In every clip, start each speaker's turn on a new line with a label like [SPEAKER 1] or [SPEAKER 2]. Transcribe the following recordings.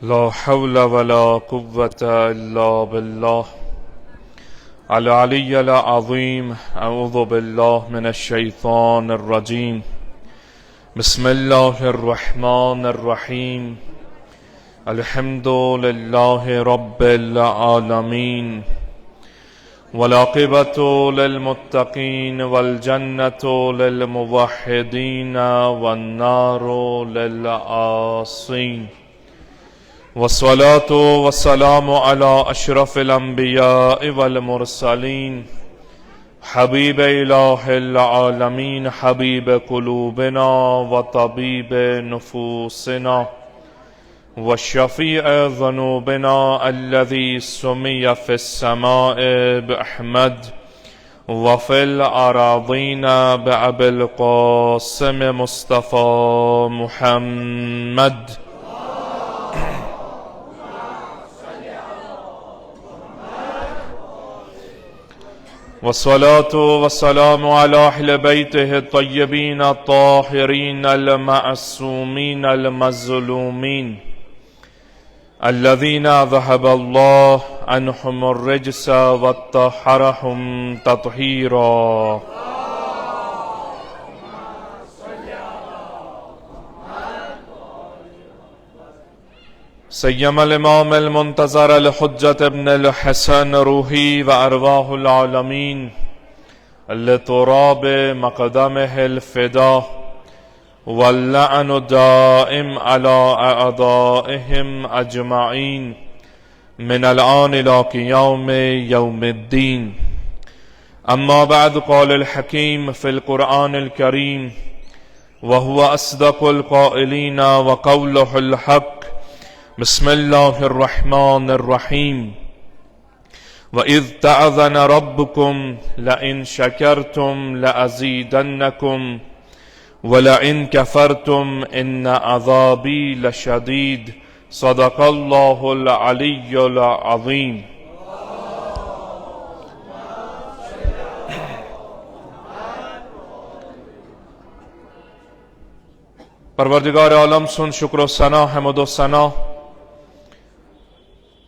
[SPEAKER 1] لا حول ولا قوة إلا بالله العلي العظيم. أعوذ بالله من الشيطان الرجيم. بسم الله الرحمن الرحيم. الحمد لله رب العالمين، والعاقبة للمتقين، والجنة للموحدين، والنار للعاصين. والصلاة والسلام على أشرف الأنبياء والمرسلين، حبيب إله العالمين، حبيب قلوبنا وطبيب نفوسنا والشفيع ذنوبنا، الذي سمي في السماء بأحمد وفي الأراضين بأبي القاسم مصطفى محمد. والصلاة والسلام على أهل بيته الطيبين الطاهرين المعصومين المظلومين، الذين ذهب الله عنهم الرجس وطهرهم تطهيرا. سيما الإمام المنتظر الحجة ابن الحسن روحي وأرواح العالمين لتراب مقدمه الفداء، واللعن الدائم على أعدائهم أجمعين من الآن إلى قيام يوم الدين. أما بعد، قال الحكيم في القرآن الكريم وهو أصدق القائلين وقوله الحق: بسم الله الرحمن الرحيم. وإذ تأذن ربكم لئن شكرتم لأزيدنكم ولئن كفرتم إن عذابي لشديد. صدق الله العلي العظيم. پروردگار عالم سن شکر و ثنا حمد و ثنا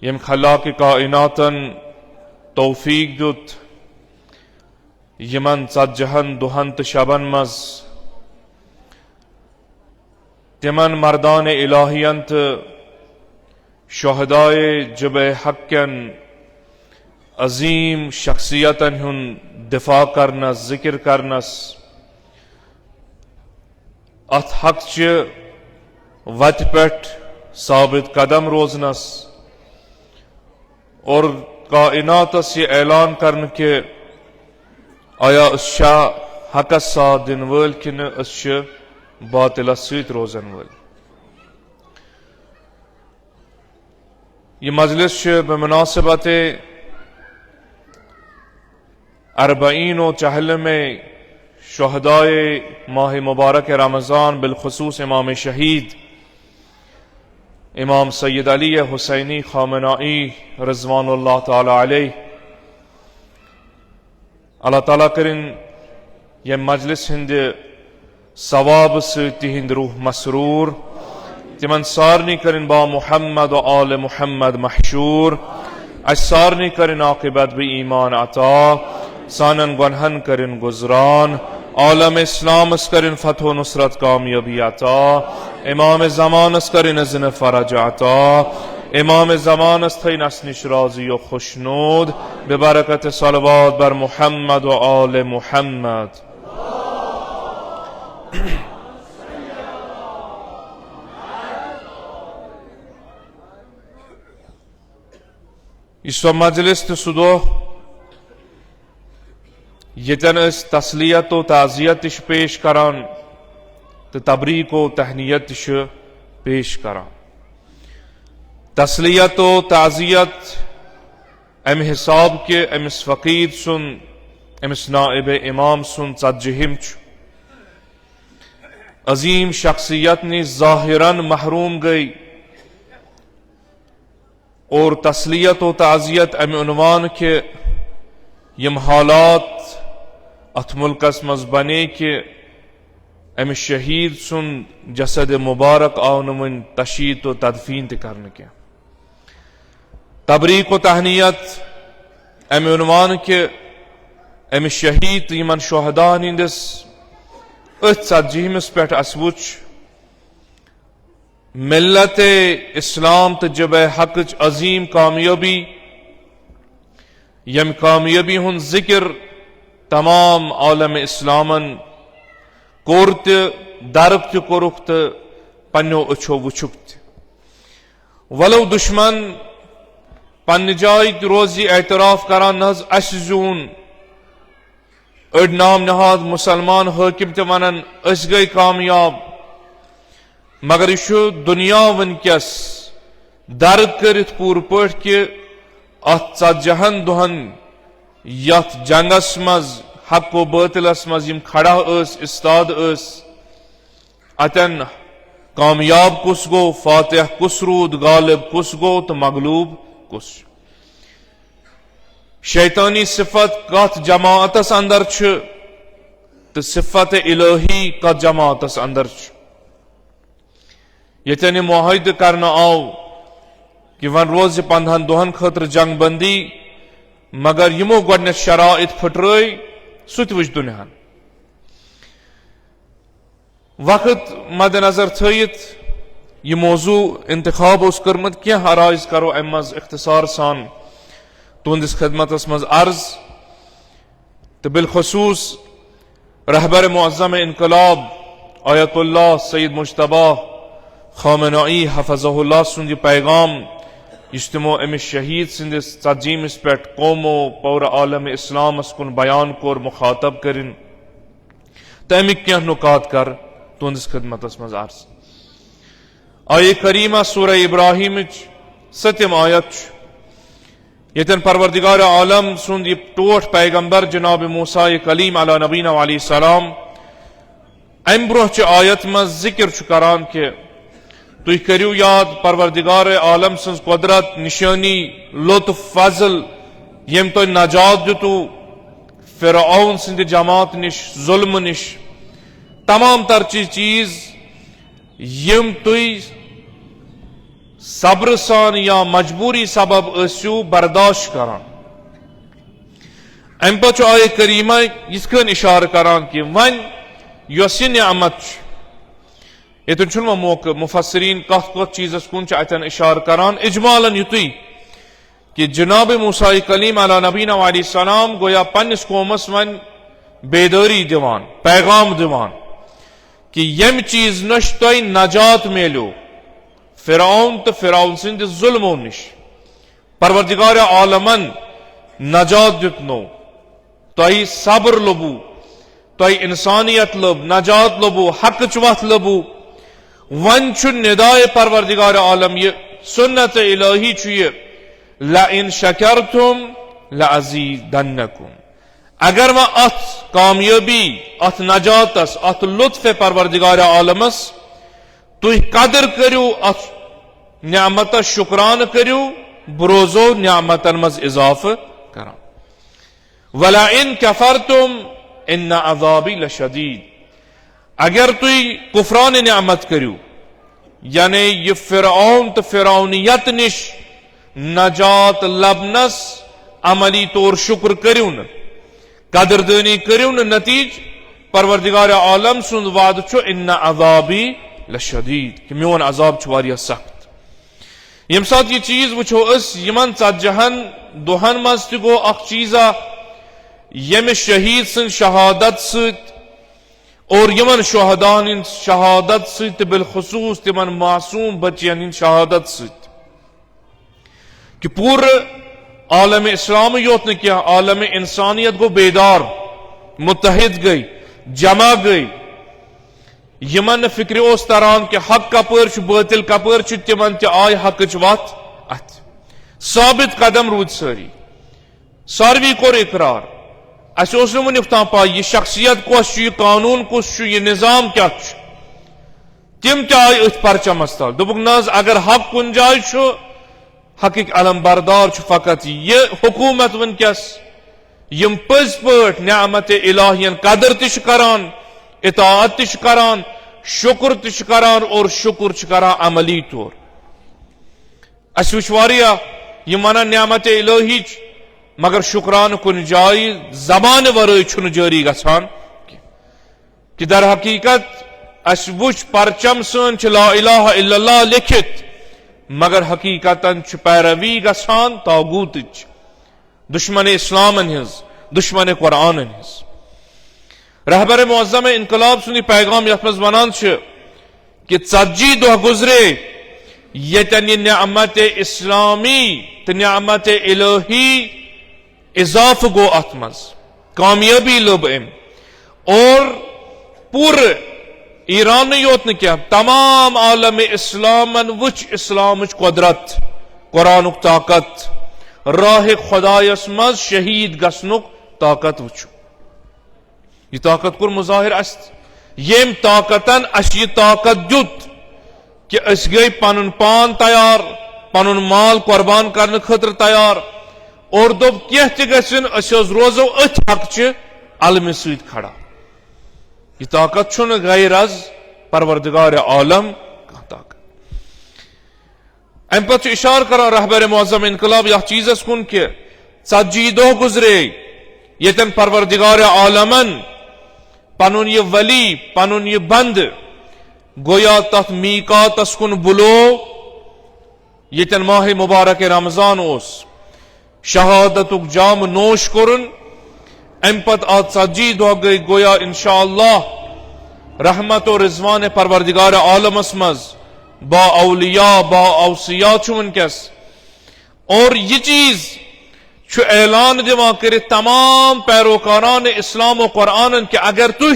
[SPEAKER 1] یم خلاق کائناتن توفیق دت یمن صد جهان دهنت شبن مز تمن مردان الهیانت شهدای جب حقن عظیم شخصیتن ہن دفاع کرنس ذکر کرنس ات حق چ وت پٹ ثابت قدم روزنس اور کائنات سے اعلان کرن کہ آیا اس شاہ حق ساتھ دن ول کن اس باطل سیت روزن ول. یہ مجلس بمناسبت 40 و چہلم شہدائے ماہ مبارک رمضان، بالخصوص امام شہید امام سید علی حسینی خامنائی رضوان اللہ تعالی علیہ، اللہ تعالیٰ کرن یہ مجلس ہند ثواب سے تہند روح مسرور، تمن سارنی کرن با محمد و آل محمد محشور، اش سارنی کرن عاقبت بھی ایمان عطا، سانن گنہن کرن گزران، عالم اسلام اس کرن فتح و نصرت کامیابی عطا، امام زمان اس کرن ازن فرج عطا، امام زمان اس تھین اسنش راضی و خوشنود، ببرکت صلوات بر محمد و آل محمد. اس مجلس تسدو یتن اس تسلیت و تعزیتش پیش کران تو تبریک و تہنیتش پیش کران. تسلیت و تعزیت अम हिसाब के अमिस फकीर सुन अमिस नाइब इमाम सुन ज़ज्जिहिम अजीम शख्सियत ने ज़ाहिरन महरूम गई और तसलियत व ताज़ियत अम उन्वान के यम हालात अथ मुल्कस मज बने के अम शहीद सुन जसद मुबारक आव वन तशीत व तदफीन करने के तबरीक व तहनीयत अम उन्वान के अम शहीद यमन शुहदा हंदिस अथ ज़ज्जिहिमस पे अस वुच मिल्लत इस्लाम तो जब हक अजीम कामयाबी यम कामयाबी हुन जिक्र तमाम आलम इस्लामन कोर दरब कोरुख तो पन्नो अच्छो वुचुक वलो दुश्मन पन्ने जाय रोज एतराफ करान अस जून अड़ नाम नहाद मुसलमान हाकिम ते वनान अस गई कामयाब मगर यह दुनिया वनकस दर्द करित पूर पठ कि अत 40 दुहन यथ जंगस मज हक व बातिलस मज यम खड़ा इस्ताद अतन कामयाब कुस गो फातिह कुस रूद गालिब कुस गो तो मगलूब कुस शैतानी सिफत कत जमातस अंदर तो सिफत इलाही कत जमातस अंदर ये मुआहिद करना आव कि वन रोज 15 दुहन खतर जंग बंदी मगर यमो गोडनेथ शराइत फुटराई सुत वुच दुनियान वक्त मद्देनजर थयित यह मौजू इंतखाब उस कर्मत क्या आराइज करो अम मज इख्तिसार सान तुंदिस खदमतस मज अर्ज तो बिलखसूस रहबर मुअज्जम इनकलाब आयतुल्लाह सैयद मुज्तबा खामनाई हफज़हुल्लाह सुंद पैगाम इज्तिमा अमिस शहीद सिंदिस 40 पे कौमो पौर आलम इस्लाम कुन बयान कोर मुखातब करिन तमिक क्या नुकात कर तुंदिस खदमतस मज अर्ज आये करीमा सूरह इब्राहिम 7 आयत यतन परवरदिगार आलम सुंद ये टोट पैगंबर जनाब मूसा कलीम अला नबीना अलैहि सलाम अम ब्रोह आयत मज जिक्र करान के तुम करियो याद परवरदिगार आलम सज कुदरत निशानी लुत्फ फजल यम तो नजात दितु फिरऔन सिंध जमात निश जुल्म निश तमाम तरची चीज यम तुई सब्र सान या मजबूरी सबब असु बर्दाश्त करान अम पे आय करीमा यिथन इशार करान कि वन यस नियमत यतन मौके मुफसरीन कत चीजस कुन अतन इशार करान इजमालन युतुई कि जनाब मूसा कलीम अला नबीना अलैहि सलाम गोया पन्निस कौमस वन बेदारी दिवान पैगाम दिवान कि यम चीज नश तोय नजात मेलो फिरौन तो फिरौन सिंध जुल्मों निश परवरदिगार आलमन नजात दितनो तोय सब्र लबू तोय इंसानियत लब नजात लबू हक वत लबू वन निदाय परवरदिगार आलम ये सुन्नत इलाही चुए ला इन शकरतुम ला अज़ीदन्नकुम अगर वह अथ कामयाबी अथ नजातस अथ लुत्फ परवरदिगार आलमस तुह कदर करू अथ नियामत शुक्रान करू बरोजो नियामतन मज इजाफ करा वला इन कफरतुम इन्न अज़ाबी लशदीद अगर तुई कुफरान नियामत करू यानी ये फिरऔन तो फिरौनियत निश नजात लबनस अमली तौर शुक्र करू न कदरदानी करू न नतीज परवरदिगार आलम सुन वाद छो इन्ना अज़ाबी लशदीद कि मोन अजाब छु वारिया सख्त यम साथ ये चीज वुछो अस यमन 40 दुहन मज गो अख चीजा यम शहीद सन शहादत सत और यमन शुहदान शहादत सत बिलखसूस तिमन मासूम बच्चियन शहादत सत कि पूरे आलम इस्लाम योत ने क्या आलम इंसानियत को बेदार मुत्तहिद गई जमा गई यमन फिक्र ओस तरान के हक कपर बातिल कपर तिमन आय हक वत अत साबित कदम रूद सारी सारवी कोर इकरार अस वुनिक तां पाई यह शख्सियत कस यह कानून कस यह निजाम क्या तिम आय अथ परचमस तल दोपुक नज अगर हक कुन जाय हक अलम बरदार फकत यह हुकूमत वनकस यम पज पट नियामत इलाहियन कदर तरान इताअत तरान शुक्र तरान और शुक्र करान अमली तौर अस वुच वारिया यम वनान नियामत इलाही मगर शुक्रान कुन जाय जबान वरय छुन जारी गछान कि दर हकीकत अस वुच परचम सन ला इलाहा इल्लल्लाह लिखित मगर हकीकतन पैरवी गछान तागूत दुश्मन इस्लामन हिज दुश्मन कुरान हिज रहबर मुअज्जम इनकलाब सुनी पैगाम यथ मज वनान कि 40 दह गुजरे यतन नियामत इस्लामी तो नियामत इलाही इजाफ गो अत मज कामयाबी लब अम और पूर ईरान योत न क्या तमाम आलम इस्लामन वुच इस्लाम कुदरत कुरान ताकत राह खुदायस मज शहीद गसनुक ताकत वुचु यह ताकत कुर मुजाहिर यम ताकतन अस यह ताकत दुत कि अस गई पन पान तैयार पन माल कुर्बान करने खतर तैयार और दोप कह तन अस रोजो अथ हक अलम सत खड़ा यह ताकत गैर अज परवरदिगार आलम ताकत अम पे इशार कर रहबर मुअज्जम इनकलाब यह चीजस कुन कि 40 दह गुजरे यतन परवरदिगार आलमन पनुन यह वली पनुन यह बंद गोया तथ मीकातस कुन बुलो यतन माह मुबारक रमजान ओस शहादतुक जाम नोश कुरन अम पत आज 40 दह गई गोया इंशाअल्लाह रहमत और रिजवान परवरदिगार आलमस मज बा औलिया बा औसिया वनकस और यह चीज ऐलान दिवा कर तमाम पैरोकारान इस्लाम और कुरान के अगर तुह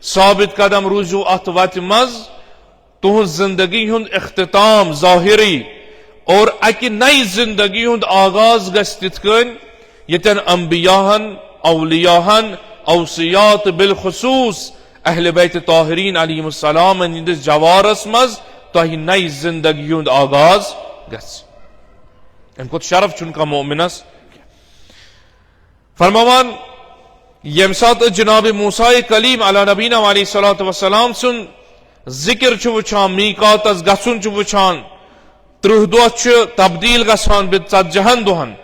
[SPEAKER 1] साबित कदम रूजू अत वत मज तुह जिंदगी हुंद इख्तिताम जाहिरी और अकि नई जिंदगी हुंद आगाज गन यतन अंबियाहन औलियाहन औसियात बिलखुसूस अहले बैत ताहिरीन अलैहिस्सलाम हिंदिस जवारस मज तह नई जिंदगी हुंद आगाज गो शरफ चुनका मोमिनस फरमावान यम सात जनाब मूसा कलीम अला नबीना अलैहिस्सलातु वस्सलाम सुन जिक्र वुचान मीकातस गसुन वुचान 30 दह तब्दील गसान 40 दुहन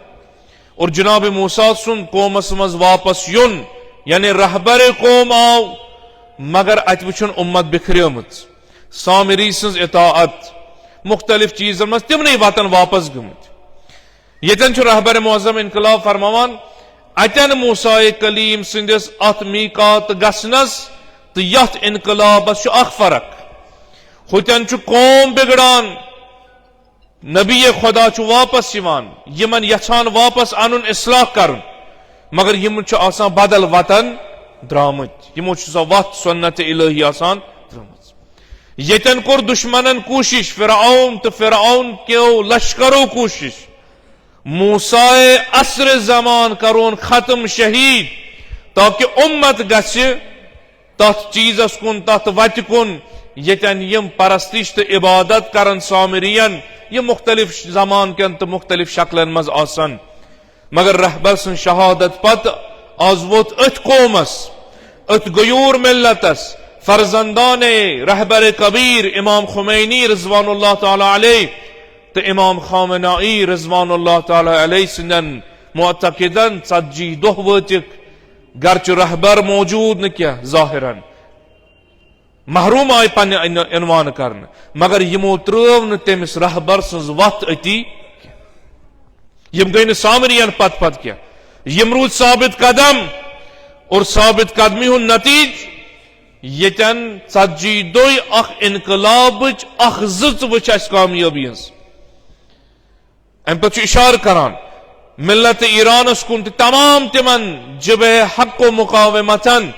[SPEAKER 1] और जनाब मूसा सुन कौमस मज वापस युन यानी रहबर कौम आव मगर अत वुचन उम्मत बिखरियमत सामिरी सज इताअत मुख्तलिफ चीजन मज तिमन वतन वापस गमत यतन रहबर मुअज्जम इनकलाब फरमावान अतन मूसा कलीम सिंदिस अत मीकात गसनस तो यथ इनकलाबस अख फर्क हुतन कौम बिगड़ान नबी खुदा वापस यमन यछान वापस अन इस्लाह कर मगर यम बदल वतन द्रामत यमो वत सुन्नत इलाही आसान द्रामत यतन कोर दुश्मनन कोशिश फिरऔन तो फिरऔन के लश्करों कोशिश मूसाए असर जमान करोन खत्म शहीद ताकि उम्मत गछ तथ चीजस कुन तथ वत कुन यतन यम परस्तिश तो इबादत करन सामिरियन यह मुख्तलिफ जमान के तो मुख्तलिफ शक्लन मज आसन मगर रहबर सन शहादत पत आज वोत अथ कौमस अथ गयूर मिल्लतस फर्जंदाने रहबर कबीर इमाम खुमैनी रिजवानुल्लाह ताला अलैह तो इमाम खामेनाई रिजवानुल्लाह ताला अलैह सिंदन मुअतकिदन 40 दह वतिक गर्च रहबर मौजूद न क्या जाहिरन महरूम आय पन इनवान करन मगर यमो त्रव न तमिस रहबर सज वत अति यम गई सामरियन पत पत क्या यम रूद साबित कदम और साबित कदमी हुन नतीज यतन 40 दह अख इनकलाब अख जित वच कामयाबी अम पे इशार करान मिल्लत ईरानस कुन तमाम तिमन जब हक मुकावमतन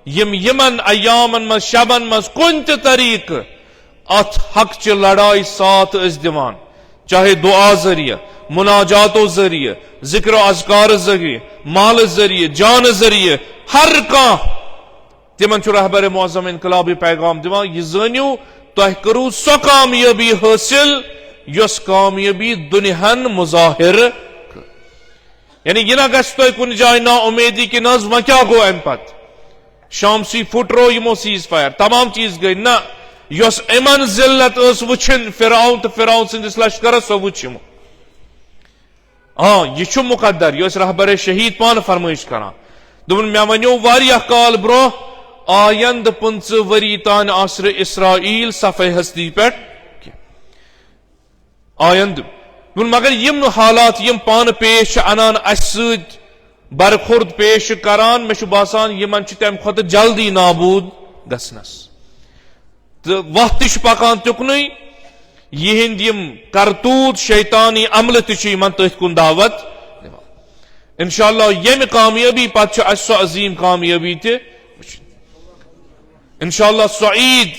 [SPEAKER 1] यम यमन अयामन मज शबन मज कुन तरीक अथ हक च लड़ाई साथ दिवान चाहे दुआ जरिए, मुनाजातो जरिए, जिक्र अज़कार जरिए, माल जरिए, जान जरिए, हर कह तिमन रहबर मुअज़्ज़म इनकलाबी पैगाम दिवान यह जानियो तुह करू सो कामयाबी हासिल यस कामयाबी दुनियान मुजाहिर यानी यह ना गस तुह कुन जाय ना उम्मीदी कि नज वह क्या गो अम पत शामसी फुटरो यमो सीज फायर तमाम चीज गई ना यस इमन जिल्लत वुचन फिरौन तो फिरौन सिंदिस लश्कर सो वुचमो हाँ यह मुकद्दर यस रहबर शहीद पान फरमाइश करान दोपन मे वनो वारिया काल ब्रो आयंद 15 वरी तान आसर इसराइल सफे हस्ती पे आयंद मगर यम हालात यम पान पेश अनान अस बरखुर्द पेश करान मे बासान यमन तम खुद जल्दी नाबूद गसनस तो वह पकान तुकन यिंद यम करतूत शैतानी अमल तमन तथ कुन दावत इंशाअल्लाह यम कामयाबी पत सो अजीम कामयाबी त इंशाअल्लाह सो ईद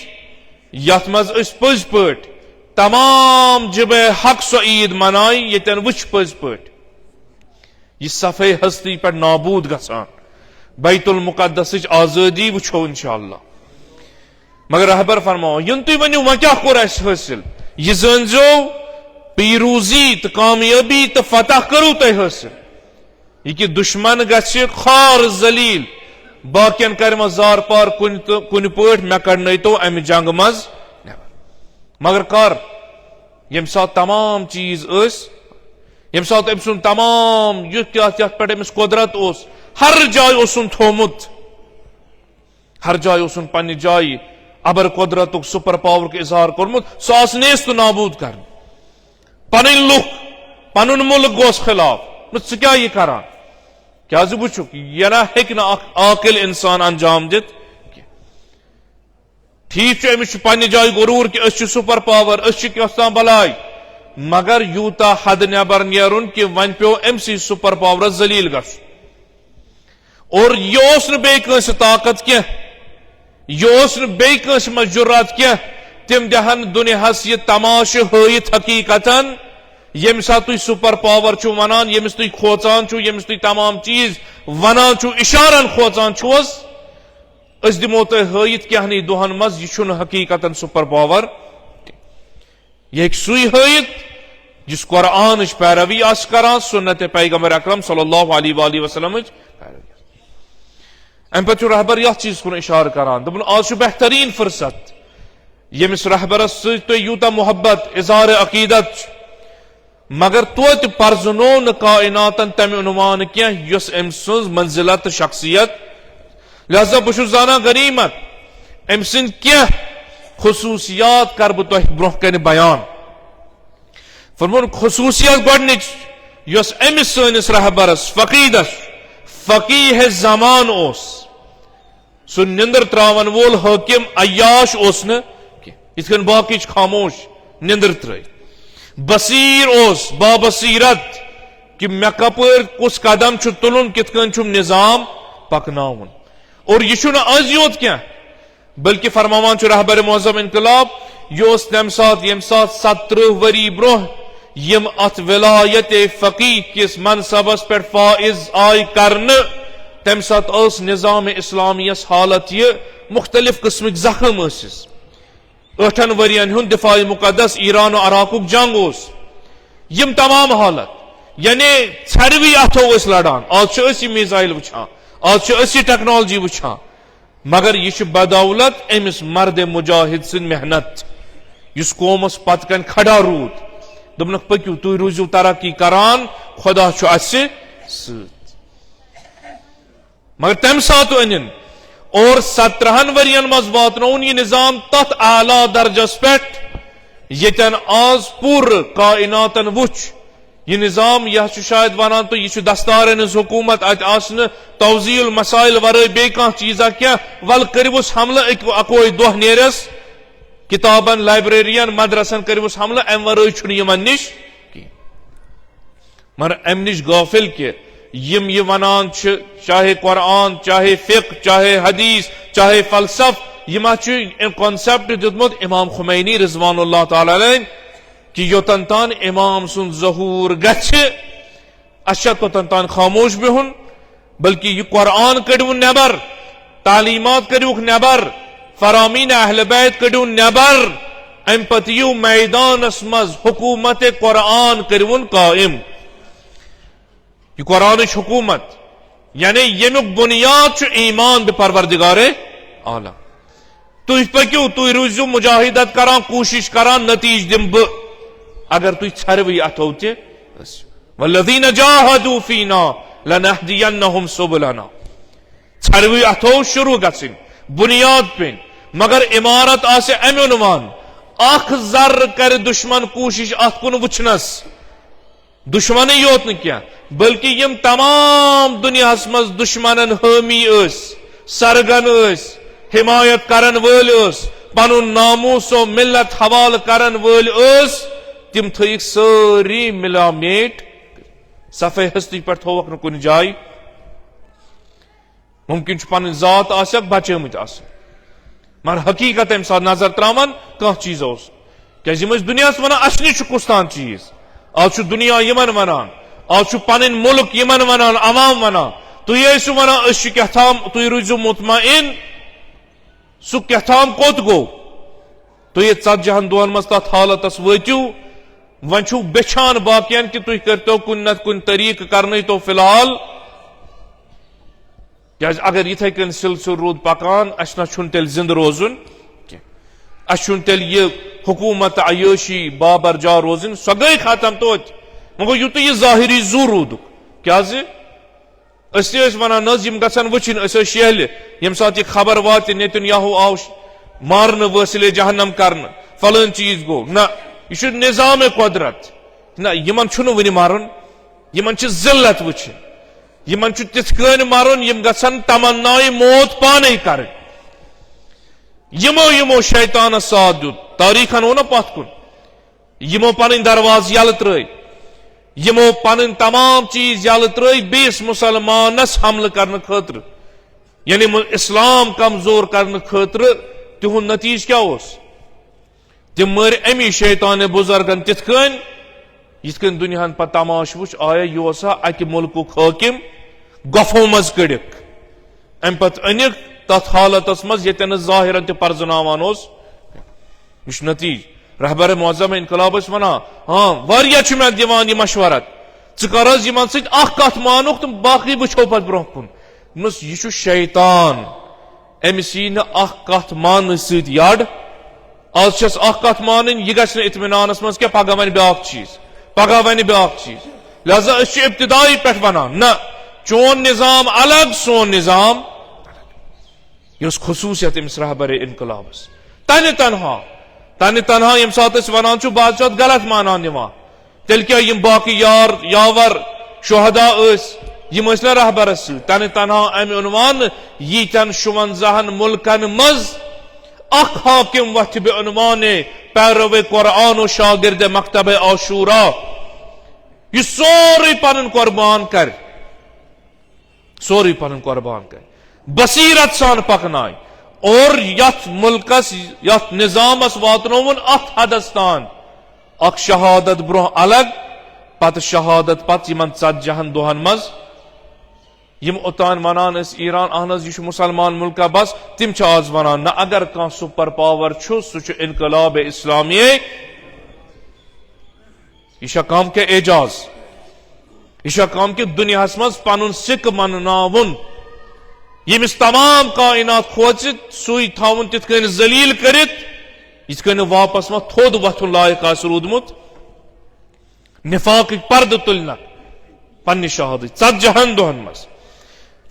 [SPEAKER 1] यथ मज पज पट तमाम जब हक सो ईद मनाई यन वुच पज पट यह सफे हस्ती पे नाबूद गसान बैतुल मुकद्दस आजादी वुचो इंशाअल्लाह मगर रहबर फरमाओ यन तुम वनु वह क्या कोर हासिल यह जानजो पीरूजी तो कामयाबी तो फतह करू तुम हासिल यह कि दुश्मन गि खार जलील बाकियन कर जार पार कुन पे मे कड़न तो अम जंग मज मगर कर यम सात तमाम चीज यम सात अम सुन तमाम युत पे अमिस कुदरत हर जाय थोमुत हर जाय पन्ने जाय अबर कुदरत सुपर पावर के इजहार कोर्मुत सो नेस तो नाबूद कर पन लुक पन मुल्क गोस खिलाफ स क्या यह करान क्या वुचुक यह ना हेक ना आकिल इंसान अंजाम दित ठीक अमिस पन्ने जाय गुरूर कि सुपर पावर क्या बलाई मगर यूता हद नबर नेरुन कि वन पे अमसी सुपर पावर जलील गस और यह बेस ताकत क्या यह बेस मज जुर्रत क्या तिम दहन दुनियास यह तमाश हयित हकीकतन यम सा तुम सुपर पावर छु वनान यमिस तुम खोचान छु यमिस तुम तमाम चीज वनान छु इशारन खोचान छुस अस दिमो तुह हयित कहनी दुहन मज यह हकीकतन सुपर पावर यह सुई हयित जिस कुरान पैरवी आस करान सुन्नत पैगंबर अकरम सल्लल्लाहु अलैहि वसल्लम अम पे रहबर यह चीज कुन इशार करान दोपन आज बेहतरीन फुर्सत यमिस रहबरस सत यूता मोहब्बत इजहार अकीदत मगर तो पर्जनो न कायनातन तम उनवान क्या अम सज मंजिलत शख्सियत लिहाजा बहुत जाना गनीमत अम सद क्या खसूसियात कर बह तुह ब्रोह कन बयान फरमोन खसूसियत गडनिच यस अमिस सनिस रहबरस फकीदस फकीह जमान सह निंदर त्रावन वोल हाकिम अयाश इत बाकी खामोश निंदर त्र बसीर बाबसीरत कि मे कपर कुस कदम तुलन कित निजाम पकनाउन और यह आज योत क्या बल्कि फरमावान रहबर मुअज़्ज़म इनकलाब यह तम सात यम सात 17 वरी ब्रोह यम अत विलायत फकीह किस मनसबस पे फाइज आय करन तम सात निजाम इस्लामियस हालत यह मुख्तलिफ किस्म जख्म 8 वरियन हुन दिफाई मुकद्दस ईरान और अराकुक जंग यम तमाम हालत यानी छरवी अथो लड़ान आज मिसाइल वुचान आज टेक्नोलॉजी वुचान मगर यह बदौलत अमिस मर्द मुजाहिद सिंद मेहनत इस कौमस पत कन खड़ा रूद दोपनक पक्यू तुम रूजू तरक्की करान खुदा मगर तम सात अन और 17 वरियन मज वातन यह निजाम तथ आला दर्जस पे यन आज पूर कायनातन वुच यह निजाम यह शायद वनान तो यह दस्तार हुकूमत अत तवजील मसाइल वर बे चीजा क्या वल करुस हमल अकोई दोह नेरस किताबन लाइब्रेरियन मदरसन करुस हमल अम वर निश मगर अम निश गाफिल के यम ये वनान चाहे कुरान चाहे फिक चाहे हदीस चाहे फलसफ यह कॉन्सेप्ट दुतमुत इमाम खुमैनी रिजवानुल्लाह ताला अलैह कि योतन तान इमाम सुन ज़हूर गच्छे अच्छा तोतन तान खामोश बिहुन बल्कि यह कुरान कड़वन नेबर तालीमात कड़ुक नेबर फरामीन अहल बैत कड़वन नेबर अम पतियु मैदानस मज हुकूमत कुरान कड़वन कायम यह कुरान हुकूमत यानी यमुक बुनियाद ईमान बे परवरदिगारे आलम तुह पकू तुह रूजू मुजाहिदत करान कोशिश करान नतीज दिम ब अगर तुह छरवी अथो ते वल्लज़ीन जाहदू फीना लनहदियन्नहुम सुबुलना छरवी अथो शुरू गसिन बुनियाद पे मगर इमारत आसे अमुनवान अख जर कर दुश्मन कोशिश अत कुन वुचनस दुश्मन योत न क्या बल्कि यम तमाम दुनिया मज दुश्मनन हामी सरगन हिमायत करन वल पनुन नामूसो मिल्लत हवाल करन वल तिम थक सारी मिला मेट सफे हस्ती पर थोक न कुन जाय मुमकिन पन जात आसक बचमत मगर हकीकत अम साथ नजर त्रावन कह चीज क्या दुनिया वन असनी कुस्तान चीज आज दुनिया यमन वनान आज पन मुल्क यमन वनान अवाम वनान तुह वनान क्या तुह रूजू मुतमइन सह क्या कोत गो तुह 40 दोहन मज तथ हालतस वतु वन छु बेछान बाकियन कि तुह करतो कुन नत कुन तरीक करने तो फिलहाल क्या अगर इथे कन सिलसिल रूद पकान अस तेल जिंद रोजुन अस तेल ये हुकूमत अयोशी बाबर जा रोजन सो गई खत्म तोत मगर युत यह जाहिरी जू रूद क्या वन गन वुन शहल यम सात यह खबर वात नेतन्याहू आव मारन वसिले जहन्नम करन फलन चीज गो ना यह निजाम कुदरत ना यमन वन मारन यमन जिल्लत वुचन यमन तिथ कन मारन यम गसन तमन्नाए मौत पाने कर यमो यमो शैतान साथ दुत तारीखन वो ना पथ कुन यमो पन दरवाज यल त्र यमो पन तमाम चीज यल त्र बेस मुसलमानस हमल करने खतर यानी इस्लाम कमजोर करने खतर तिहुंद नतीज क्या तिम मर अमी शैतान बुजुर्गन तिथ कन दुनिया पे तमाश वुच आया यह अकि मुल्क हाकिम गफो मज कड़िक अम पे अनिक तथ हालतस मज ये जाहिरन तर्जनावान यह नतीज रहबर मुअज़्ज़म इनकलाबस वना हाँ वारिया मे दिवान यह मशवरत कर यमन सत मानुक तो बाकी वो पे ब्रोह कुन यह शैतान अमिस यी कत मान सड आज कत मान यह गि इत्मीनानस मज क्या पगह वन ब्या चीज पगह वन ब्या चीज लिहाजा इब्तिदाई पे वनान न चोन निजाम अलग सोन निजाम यह खसूसियत अमिस रहबर इनकलाबस तन तनहा यम सात वनान बादशाह गलत मानान तेल क्या यम बाकी यार यावर शुहदा यम ना रहबरस तन तनहा अम उनवान यीतन 56 मुल्कन मज अख हाकिम वथ बे उनवाने पैरव कुरान शागिर्द मकतब आशूरा यह सोरी पन कुर्बान कर सोरी पन कुर्बान कर बसीरत सान पकनाय और यथ मुल्कस यथ निजामस वातनोवन अथ हदस तान अख शहादत ब्रोह अलग पत शहादत पत यमन 40 दोहन मज यम ओतान वनान ईरान अहन यह मुसलमान मुल्का बस तिम आज वनान न अगर कह सुपर पावर सह इनकलाब इस्लामी यह कम के एजाज यह कम के दुनिया मज पन सिक मननावन यमिस तमाम कायनात खोच सुई थावन तिथ कन जलील करित यिथ कन वापस मा थोद वथुन लायक आस रूदमुत निफाक पर्द तुलना पन्नि शहादत 40 दोहन मज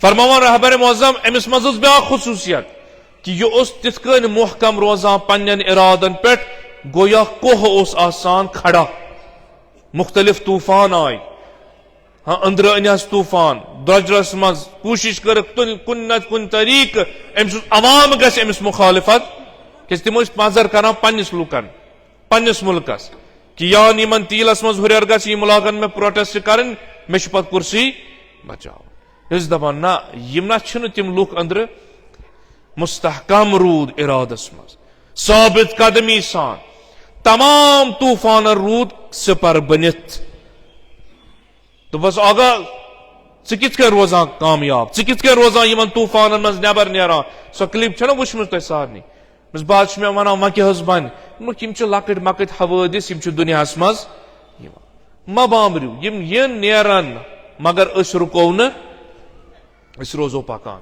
[SPEAKER 1] फरमावन रहबर मुअज़्ज़म अमिस मज ब्या खसूसियत कि यह तिथ कन मुहकम रोजान पन्न इरादन पे गोया कोह आसान खड़ा मुख्तलिफ तूफान आय हाँ अंदर अनस तूफान दजरस मज कोशिश कर कुन न कुन तरीक अमिस अवाम गमिस मुखालिफत कि तम मजर कर पन्निस लुकन पन्निस मुल्कस कि यान यमन तीलस मज हुर गि मुलागन में प्रोटेस्ट कर मे पे कुर्सी बचाओ दपान ना यम ना तिम लुक अंदर मुस्तहकम रूद इरादस मज साबित कदमी सान तमाम तूफान रूद सिपर बनित तो बस आगा कित रोजान कामयाब कित रोजान यमन तूफान मज नबर नेरान सो क्लिप छना वुचम तुम सारनी बस बात मे वन वन क्या बन लकट मकट हवदिस दुनिया मज मा बामरू ये नेरान मगर रुको न रोजो पकान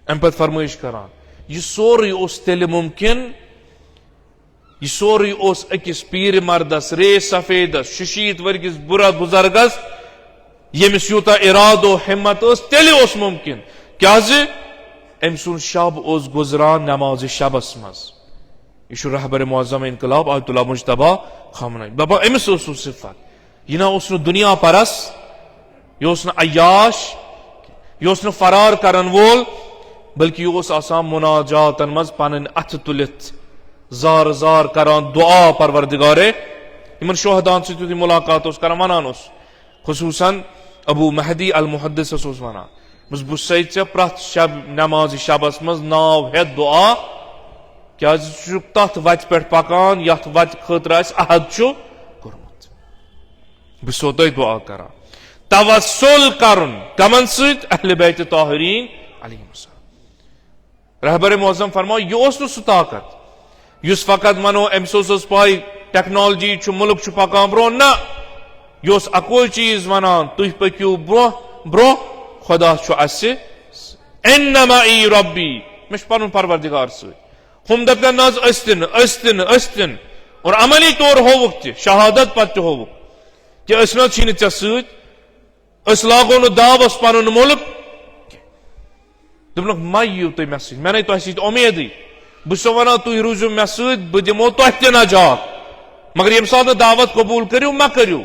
[SPEAKER 1] अम पे फरमाइश करान यह सोरे तेल मुमकिन यह सोरे अकिस पीर मर्दस रे सफेदस शुशीत वर्गिस बुरा बुजुर्गस यमिस यूता इरादो हिम्मत तेल मुमकिन क्या अम सुन शब गुजरान नमाज शबस मज यह रहबर मुअज़्ज़म इनकलाब आयतुल्लाह मुज्तबा खामनाई बाबा अमिस सिफत यह ना दुनिया परस यह अयाश यह फरार करन वोल बल्कि यह मुनाजातन मज पन अथ तुलित जार जार करान दुआ परवरदिगारे इन शोहदान से मुलाकात कर वनान खुसूसन अबू महदी अल मुहद्दिस वनान बस चे प्रथ शब नमाज शबस मज नाव हे दुआ क्या तथ वत पे पकान यथ वत खतर अहद कोर्मुत बो तुम दुआ कर तवस्सुल करन कमन सत अहले बैत ताहिरीन अलैहिस्सलाम रहबर मुअज़्ज़म फरमाओ यह सह ताकत युस फकत मनो अमस पाई टेक्नोलॉजी मुल्क पकान ब्रो ना यह अको चीज वनान तुम पकियो ब्रो ब्रो खुदा इन्नमा रब्बी मे पन परवरदिगार हम दपन न अस्तिन और अमली तौर होवुक त शहादत पत्त होवुक कि न चे सत लागो न दावस पन मुल्क दोपन मा यू तुम मे मे ना तुम उम्मीद बस वन तुम रूजो मे सत बह दिमो तुह त नजात मगर ये सात दावत कबूल करू मा करू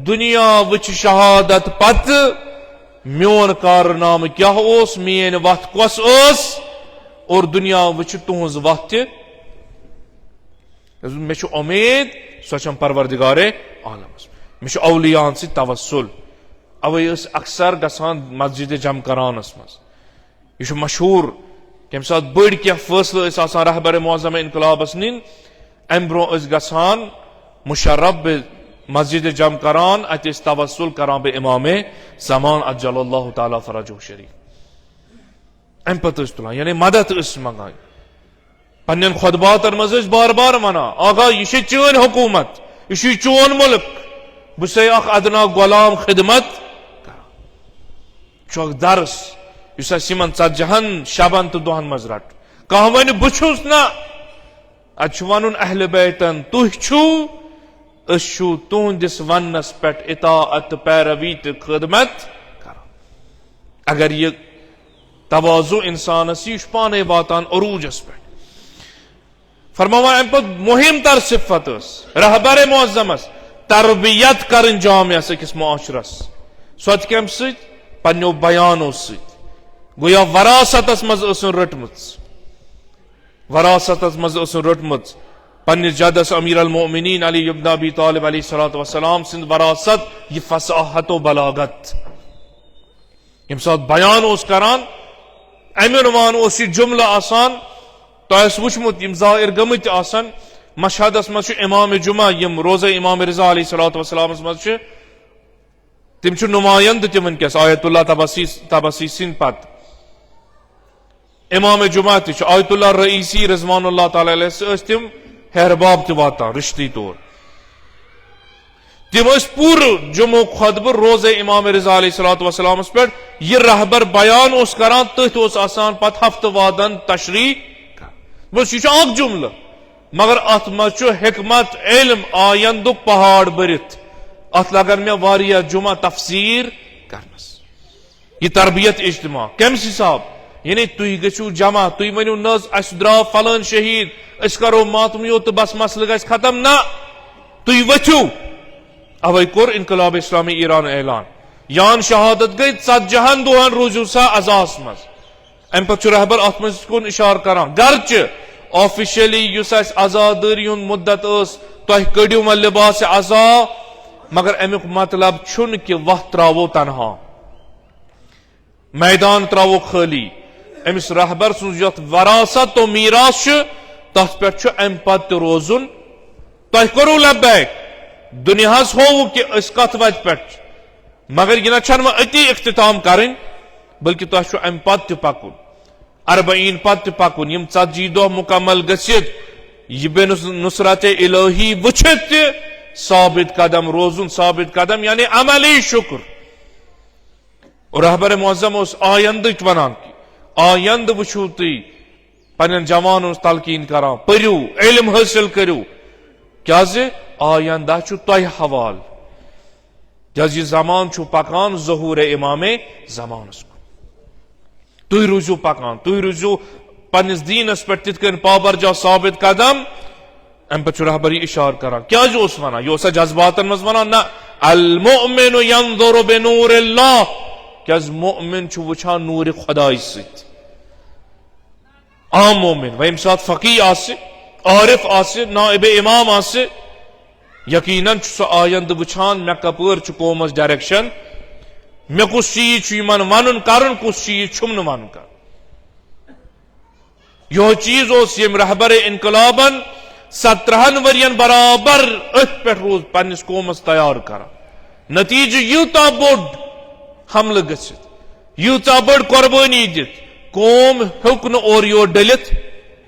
[SPEAKER 1] दुनिया वच शहादत पत मोन कारनाम क्या मेन वत कस और दुनिया वच तुज वत मे उम्मीद सो परवरदिगारे आलमस मे औलियान सत तवस्सुल अवे अक्सर गसान मस्जिद जम करानस मज यह मशहूर कम सात बड़ क्या फैसले रहबर मुअज़्ज़म इनकलाबस निन अम ब्रो गसान मुशर्रफ मस्जिद जम करान अत तवस्सुल करान बे इमाम ज़मान अज्जलल्लाहु ताला फरजहु शरीफ अम पे तुलान यानी मदद मंगान पन्न खुतबातन मज बार बार वना आगा यह चन हुकूमत यह चोन मुल्क बस अदना गुलाम खिदमत कर दर्स इस इन शबन तो दोहन मज रट कह वन बहुस ना अत वन अहल बैतन तुह तुहदिस वनस पे इताअत पैरवी तो खिदमत कर अगर यह तवाज़ु इंसानस यह पाने वातान अरूजस पे फरमावा अम पे मुहिम तर सिफत रहबर मुअज़्ज़मस तरबियत कर जामिया अकिस मुआशरस सो कम सो बयानो सत गोया वरासतस मज रटम वरासतस मज रटम पन्निस जदस अमीर अल मोमिनीन अली इब्न अबी तालिब अलैहिस्सलातु वस्सलाम सिंध वरासत यह फसाहत व बलागत यम सात बयान करान अमिन वान यह जुमला आसान तुस वुचमुत यम ज़ाहिर गमित आसन मशहदस मज इमाम जुमा यम रोज़ इमाम रिज़ा अलैहिस्सलातु वस्सलाम मज तिम नुमायंद त वनकस आयतुल्लाह तबसीसिन पत इमाम जुमा त आयतुल्लाह रईसी रिज़वानुल्लाह ताला अलैहि तिम हेरबाब त वातान रिश्ती तौर तिम पूर जुमो खुतब रोज़ इमाम रिज़ा अलैहिस्सलातु वस्सलाम पे यह रहबर बयान करान तथ आसान पत हफ्त वादन तशरी बस यह जुमल मगर अत मज हिकमत इल्म आयंदुक पहाड़ भरित अत लगन मे वारिया जुमा तफसीर करनस यह तरबियत इज्तिमा कम्स हिसाब यानी तुम गु जमा तुम वनु न द्राव फलान शहीद अस करो मातम यो तो बस मसल ग खत्म ना तुम वथु अवे कोर इनकलाब इस्लामी ईरान ऐलान यान शहादत गई 40 दोहन रोजू सा अजास मज अम पे रहबर अत मज कुन इशार करान गर्च ऑफिशियली युस आजादारी मुद्दत तुह कड़ियो व लिबास अजा मगर अमुक मतलब छुन कि वह त्रावो तनहा मैदान त्रावो खाली अमिस रहबर सुन वरासत तो मीरास तथ पे अम पे रोजुन तह करू लब्बैक दुनियास हो कि कत वत पे मगर यह ना अति इख्तिताम करें बल्कि तह अम पत पकुन अरबईन पत पकुन यम 40 दह मुकम्मल गसित यह बे नुसरत इलाही वुछित साबित कदम रोजुन साबित कदम यानी अमली शुक्र और रहबर मुअज्जम उस आयंद वनान कि आयंद वुछू तुई पन्न जवान तलकीन करान पर्यू इल्म हासिल करू क्या आयंदा तह हवाल क्या जमान पकान ज़हूर इमामे जमानस तुई रूजू पकान तुई रूजू पन्निस दीनस पे तिथकन पाबरजा साबित कदम अम पे रहबरी इशार करान क्या वन यह जज्बातन मज वन ना अल मुमिनु यंजुरु बिनूरिल्लाह क्या मोमिन वुछान नूर खुदाई सत आम मोमिन वह सात फकी आरिफ नाइब इमाम यकीनन सह आयंद वुछान मे कपर कौमस डायरेक्शन मे कुछ चीज वन कर कुछ चीज वन कर यह चीज यम रहबर इनकलाबन 17 वरियन बराबर अथ पे रोज पन्निस कौमस तैयार कर नतीज यूता बोड हमल गसित यूता बड़ कुर्बानी दित कौम हेक न और यो डलित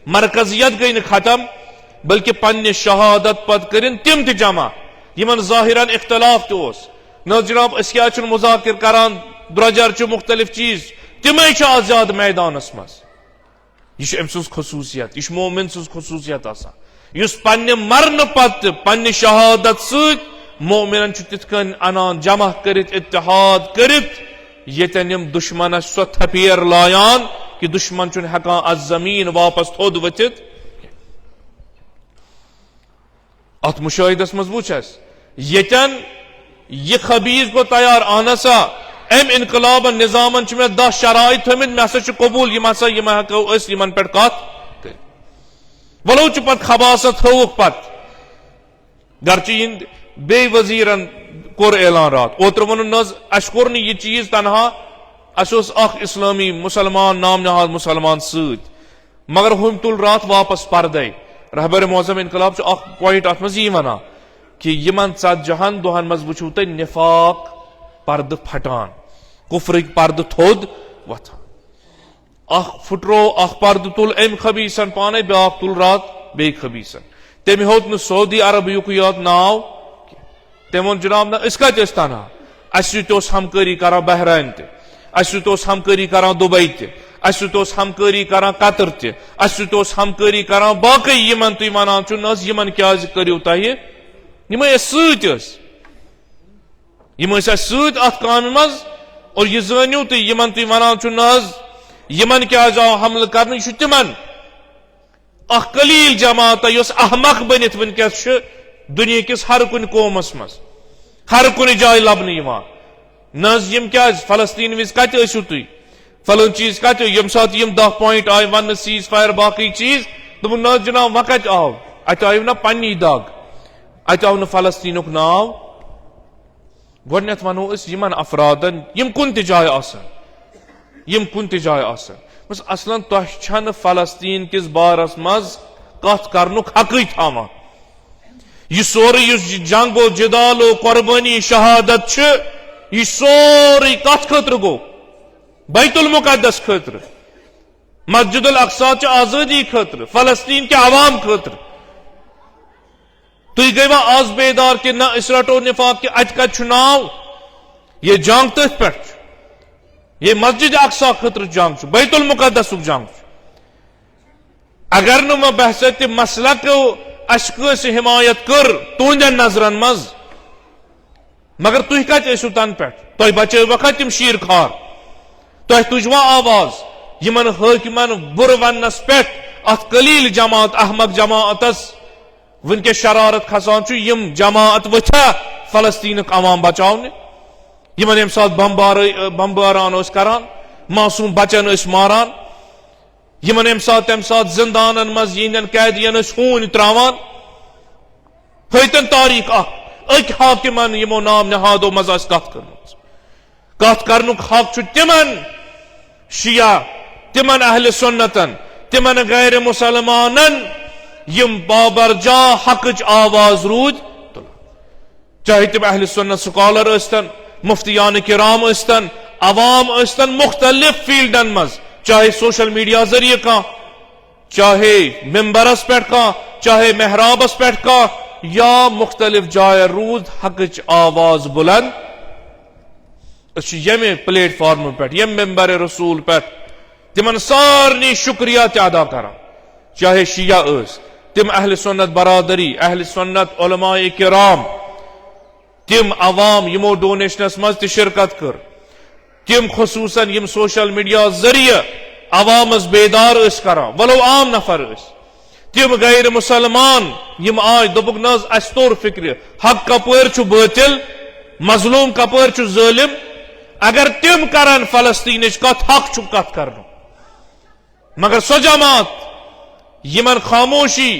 [SPEAKER 1] मरकजियत गई न खत्म बल्कि पन्ने शहादत पद करिन तिम ति जमा यमन जाहिरन इख्तलाफ तोस न जनाब अस क्या मुजाकिर करान द्रजर मुख्तलिफ चीज तिमे आज ज्यादा मैदानस मज यह अम सज खसूसियत यह मोमिन सज खसूसियत आसान युस पन्ने मरन पत पन्ने शहादत सत मोमिनन तिथकन अनान जमा करित इत्तेहाद करित यतन यम दुश्मनस सो थपेर लायान कि दुश्मन चुन हेकान अज जमीन वापस थोद वथित अत मुशाहिदस मज वुचस यतन यह खबीज गो तैयार आनसा अम इनकलाबन निजामन मे 10 शराइत थमित मे हसा कबूल यम हेको यमन पे कत वलो पत खबासत होक पत गर्ची बे वजीरन कोर ऐलान रात ओत्र वन अस कोर यह चीज तनहा अस इस्लामी मुसलमान नाम नहाद मुसलमान सत मगर हम तुल रात वापस पर्दे रहबर मुअज्जम इनकलाब पॉइंट अत मज वन कि यमन 40 दोहन मज वुचू तुम निफाक पर्द फटान कुफ्र पर्द थोद वथान फुटरो पर्द तुल अम खबीसन पाने ब्याक तुल रात बे खबीसन तम होत न सऊदी अरब युक याद नाव तम वो जनाब ना कत तना अस हमकारी कर बहरैन तस हमकारी कर दुबई तस हमकारी कर कतर तस हमकारी कर बाकी यमन तुम वनान यमन क्या करू तह यम सत काम मज और यह जानू तुम यमन तुम वनान यमन क्या आव हमल कर तिमन कलील जमात अहमक बनित वनकस दुनिया किस हर कुन कौमस मज हर कुन जाय लबन नम क्या फलस्तीन विज कत तुम फलन चीज कत यम सात यम 10 point I one cease fire बाकी चीज दोप न जनाब वह कत आव अत आय ना पन्नी दाग अत आव न फलस्तीनुक नाव गोडनेथ वनो यमन अफरादन यम कुन जाय यम कुन जाय बस असलन तह फलस्तीन किस बारस मज कत करनुक हक थामा यह सोरे जंगो जिदालो कुर्बानी शहादत यह सोरे कत खतर गो बैतुल मुकद्दस खतर मस्जिदुल अक्सा आजादी खतर फलस्तीन के अवाम खतर तुम गई आज बेदार कि ना इस रटो निफाक कि अत कत नाव ये जंग तथ पे ये मस्जिद अक्सा खतर जंग बैतुल मुकद्दस जंग अगर न बहसत मसलक अस हिमायत कर तुंदन नजरन मज मगर तुह कत तन पे तुह बचे वक्त तम शीर खार तुह तुजवा आवाज यमन हाकिमन बुर वनस पे अत कलील जमात अहमक जमातस वनकस शरारत खसान यम जमात वथा फलस्तीन अवाम बचाने यमन यम सात बम्बारान करान मासूम बचन मारान यमन यम सात तम सात जिंदानन मज यन कैदियन खून त्रावान हतन तारीख अक हाकिमन यमो नाम नहादो मज कत करनुक हक तिमन शिया तिमन अहल सुन्नतन तिमन गैर मुसलमानन यम बाबरजा हकच आवाज रूद तुलान, चाहे तुम अहले सुन्नत स्कॉलर अस्तन, मुफ्तियान किराम अस्तन, अवाम अस्तन, मुख्तलिफ फील्डन मज, चाहे सोशल मीडिया जरिए का, चाहे मिंबरस पे का, चाहे मेहराबस पे का, या मुख्तलिफ जाय रूद हकच आवाज बुलंद यमे प्लेटफॉर्म पे, यम मिंबर रसूल पे तिमन सारनी शुक्रिया अदा करा, चाहे शिया अस, तिम अहले सुन्नत बरादरी, अहले सुन्नत उलमाए किराम, तिम अवाम यमो डोनेशनस मज शिरकत कर, तिम खुसूसन यम सोशल मीडिया जरिए अवामस बेदार अस करा, वलो आम नफर अस, तिम गैर मुसलमान यम आय दोपुक नज अस तोर फिक्र हक कपर छु बातिल, मजलूम कपर छु जालिम, अगर तिम करन फलस्तीन कत हक छु कत करनो, मगर सो जमात यमन खामोशी,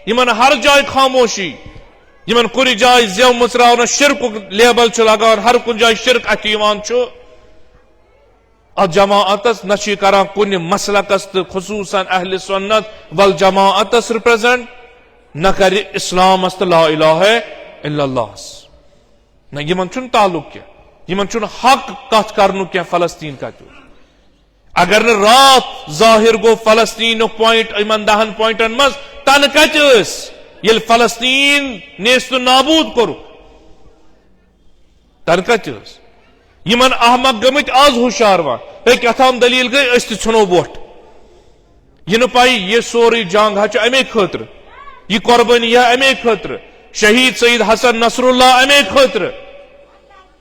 [SPEAKER 1] यमन हर जाय खामोशी, यमन कुन जाय जेव मुचरावन शिरक लेबल छु लगान, हर कुन जाय शिरक अतिवान छु, जमाअतस नशी करा कुन मसलकस खुसूसन अहले सुन्नत वल जमाअतस रिप्रेजेंट न कर इस्लाम ला इलाहा इल्लल्लाह, न यमन छुन ताल्लुक क्या, यमन छुन हक कथ करनु क्या फलस्तीन का, अगर न रात जाहिर गो फलस्तीन पॉइंट इमन 10 पॉइंटन मज तन कच ये फलस्तीन नेस्त नाबूद करू, तन कच यमन अहमक गमित आज हुशार वन कथाम दलील गई अस नो वोट, यह पाई ये सोरी जंग अमे खतर, यह कुर्बानी अमे खतर, शहीद सईद हसन नसरुल्लाह अमे खतर,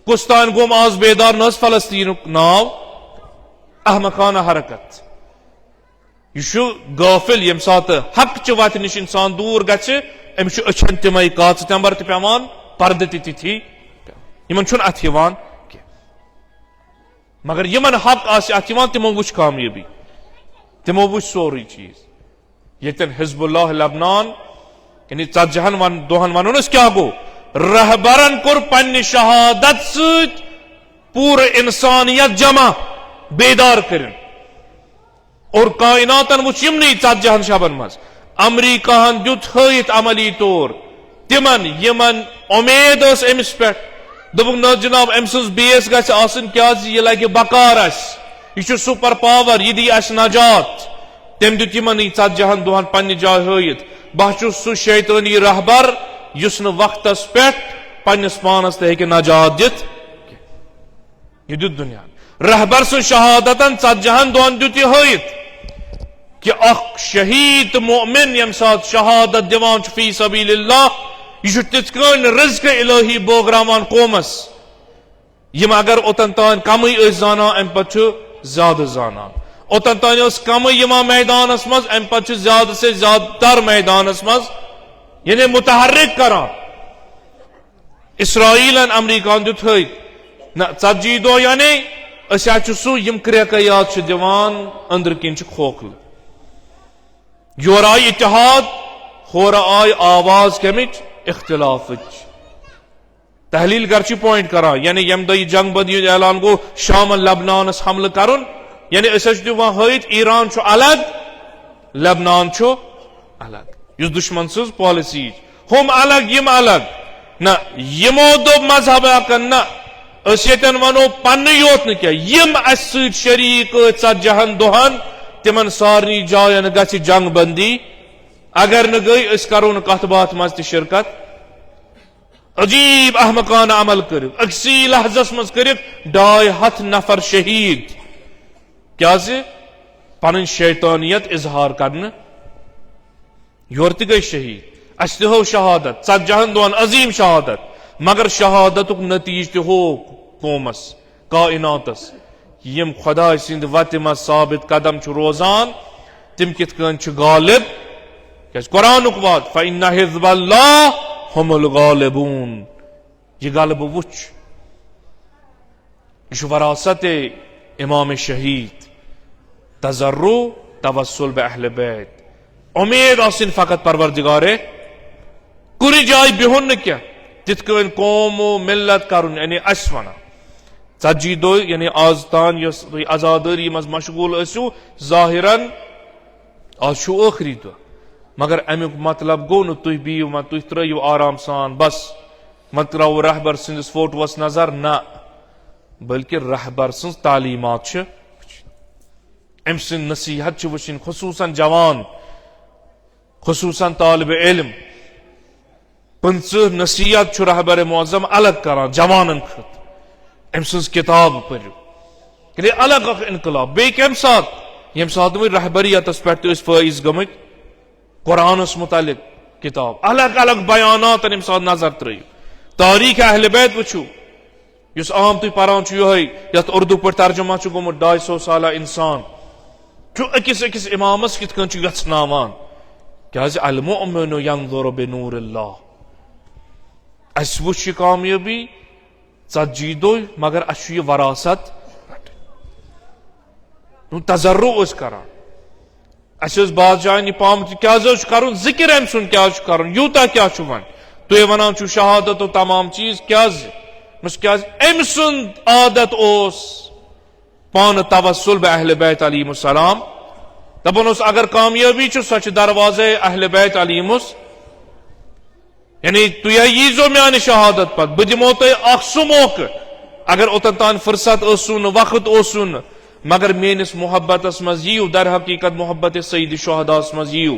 [SPEAKER 1] कुस्तान गोम आज बेदार न फलस्तीन नाव अहमकाना हरकत, यह गाफिल यम सात हक च वत निश इंसान दूर गि अमिस अछन तमे काच तंबर पेवान पर्द ति यमन अथ यवान, मगर यमन हक अत तिमो वुच कामयाबी, तिमो वुच सोरी चीज, यतन हिजबुल्लाह लबनान यानी 40 दोहन वन क्या गो, रहबरन कोर पन्ने शहादत सत पूरे इंसानियत जमा बेदार करें, और कायनातन वुच यमनी 40 शबन मज, अमरीकाहन दुत हयत अमली तौर तिमन यमन उम्मीद अमिस पे, दोपुक न जनाब अम सज बेस गसन क्या यह लगे बकार यह सुपर पावर, यह दी अस नजात, तम दुत यमन 40 दोहन पन्ने जाय हयत, बह सह शैतानी रहबर युस न वक्तस पे पन्नस पानस ते नजात दित, यह दुत दुनिया रहबर सह शहादतन 40 दोहन दुत यह हयत कि अख शहीद मोमिन यम साथ शहादत दिवान फी सबीलिल्लाह, यह तिथकन रिज़्क़ इलाही बोगरावान कौमस, यम अगर ओतन तान कम जाना अम पे ज्यादा जाना, ओतन तान कम मैदानस मज अम पे ज्यादा से ज्यादा मैदानस मज यानी मुतहर्रिक करान, इसराइलन अमरीकान दुत न 40 दो यानी सह यम क्रैकयात दिवान अंदर किन खोखल, योर आय इत्तेहाद, होर आय आवाज कमिच इख्तिलाफ, तहलील गर्ची पॉइंट करा, यानी यम दो जंग बंदी ऐलान गो शाम लबनानस हमल करुन, यानी वहां हयत ईरान अलग लबनान अलग, युस दुश्मन सज पॉलिसी हम अलग यम अलग, न यमो दो मजहब न यन वनो पन्न योत न क्या यम अस शरीक 40 दोहन तिमन सारनी जायन गि जंग बंदी, अगर न गई अस करो न कथ बात मज शिरकत, अजीब अहमकान अमल कर अक्सी लहजस मज कर 250 नफर शहीद, क्या पन शैतानियत इजहार करने, योर त गई शहीद, अस हो शहादत 40 दोहन अजीम शहादत, मगर शहादत नतीज त हो कौमस कायनातस, यम खुदा सिंद वत मज साबित कदम रोजान, तिम कित गालिब, क्या कुरान वाद फइन्ना हिज़्बल्लाह हुमुल गालिबून, यह गालिब वुच, यह वरासत इमाम शहीद, तजर्रु तवस्सुल बे अहले बैत, उम्मीद आसिन फकत परवरदिगारे कुन जाय बिहुन क्या तिथकन कौम मिल्लत करुन, यानी अस वना 40 दो यानी आज तान आजादारी मज मशगूल असु, जाहिरन आज आखिरी दो मगर अमुक मतलब गो न तुह बियु मा तुह त्रयु आराम सान बस मत त्राव रहबर सिंदिस फोटोस नजर ना बल्कि रहबर सिंज तालीमात अम सिंद नसीहत वुचिन खुसूसन जवान खुसूसन तालिब इल्म 50 नसीहत रहबर मुअज्जम अलग करान जवानन खत अम सिंज किताब पढ़ियो कि अलग अख इनकलाब बे कम साथ यम साथ रहबरियत पे फाइज गमत कुरानस मुतालिक किताब अलग अलग बयानात अम साथ नजर त्रयु तारीख अहले बैत वुचु युस आम तुम पारान यथ उर्दू पे तर्जुमा गोमुत 250 साल इंसान अकिस अकिस इमामस कित यनावान क्या अल मुमिनु यंजुरु बिनूरिल्लाह अस वुच कामयाबी 40 दो मगर अस वरासत तजर्रु करान अस बात जान पाम क्या कर जिक्र अम सुन क्या कर यूता क्या वन तुम वनान शहादत तो तमाम चीज क्या अम सुन आदत पान तवस्सुल बे अहले बैत अलैहिमुस्सलाम दपन अगर कामयाबी सो दरवाजे अहले बैत अलैहिमुस यानी तुह यीजो म्यान शहादत पत बह दिमो तुह सह मौके अगर ओतन तान फुर्सत ओसुन वक्त ओसुन मगर मेनिस मोहब्बतस मज यीयु दर हकीकत मोहब्बत सईद शुहदास मज यीयु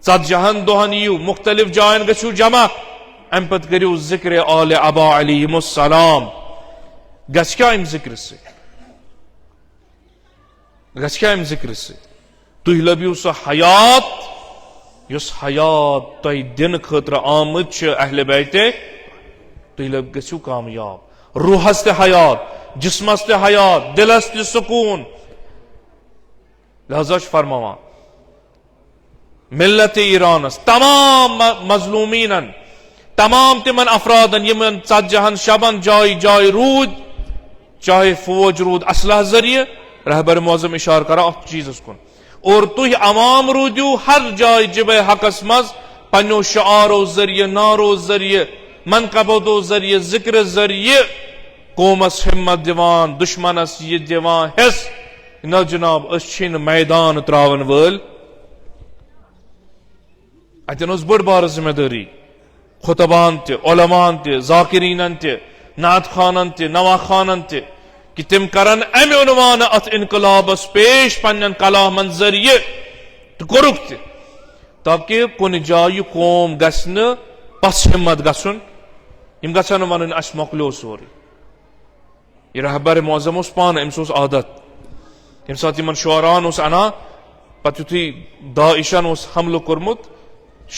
[SPEAKER 1] 40 दोहन यीयु मुख्तलिफ जायन गछु जमा अम पत करियो जिक्र आले अबा अलैहिमुस्सलाम गछ क्या अम जिक्र से गछ क्या अम जिक्र से तुह लबियो सह हयात युस हयात तुह दिन खतर आमद अहले बैते तुह लब गछु कामयाब रूहस ते हयात जिस्मस ते हयात दिलस ते सुकून लिहाजा फरमावा मिल्लत ईरानस तमाम मजलूमीनन तमाम तिमन अफरादन यमन 40 शबन जाय जाय रूद चाहे फौज रूद असलह जरिए रहबर मुअज्जम इशार करा चीज कुन और तुह अवाम रूदू हर जाय जिब हकस मज पनो शआरो जरिए नारो जरिए मनकबो जरिए जिक्र जरिए कौमस हिम्मत दिवान दुश्मनस ये दिवान हिस न जनाब अन मैदान त्रावन वल अतन बड़ बार जिम्मेदारी खुतबान ते उलमान ते जाकिरीनन ते नात खानन ते नवा खानन ते कि तिम करन अम उनवान अत इनकलाबस पेश पन्न कलामन जरिए तो कोरुक ते ताकि कुन जाय कौम गसन पस हिम्मत गसन यम गसन वन अस मोकलो सोरी यह रहबर मुअज्जम पान अम्स आदत यम साथ इन शुअरान अना पत युथी दाइशन हमल कोर्मुत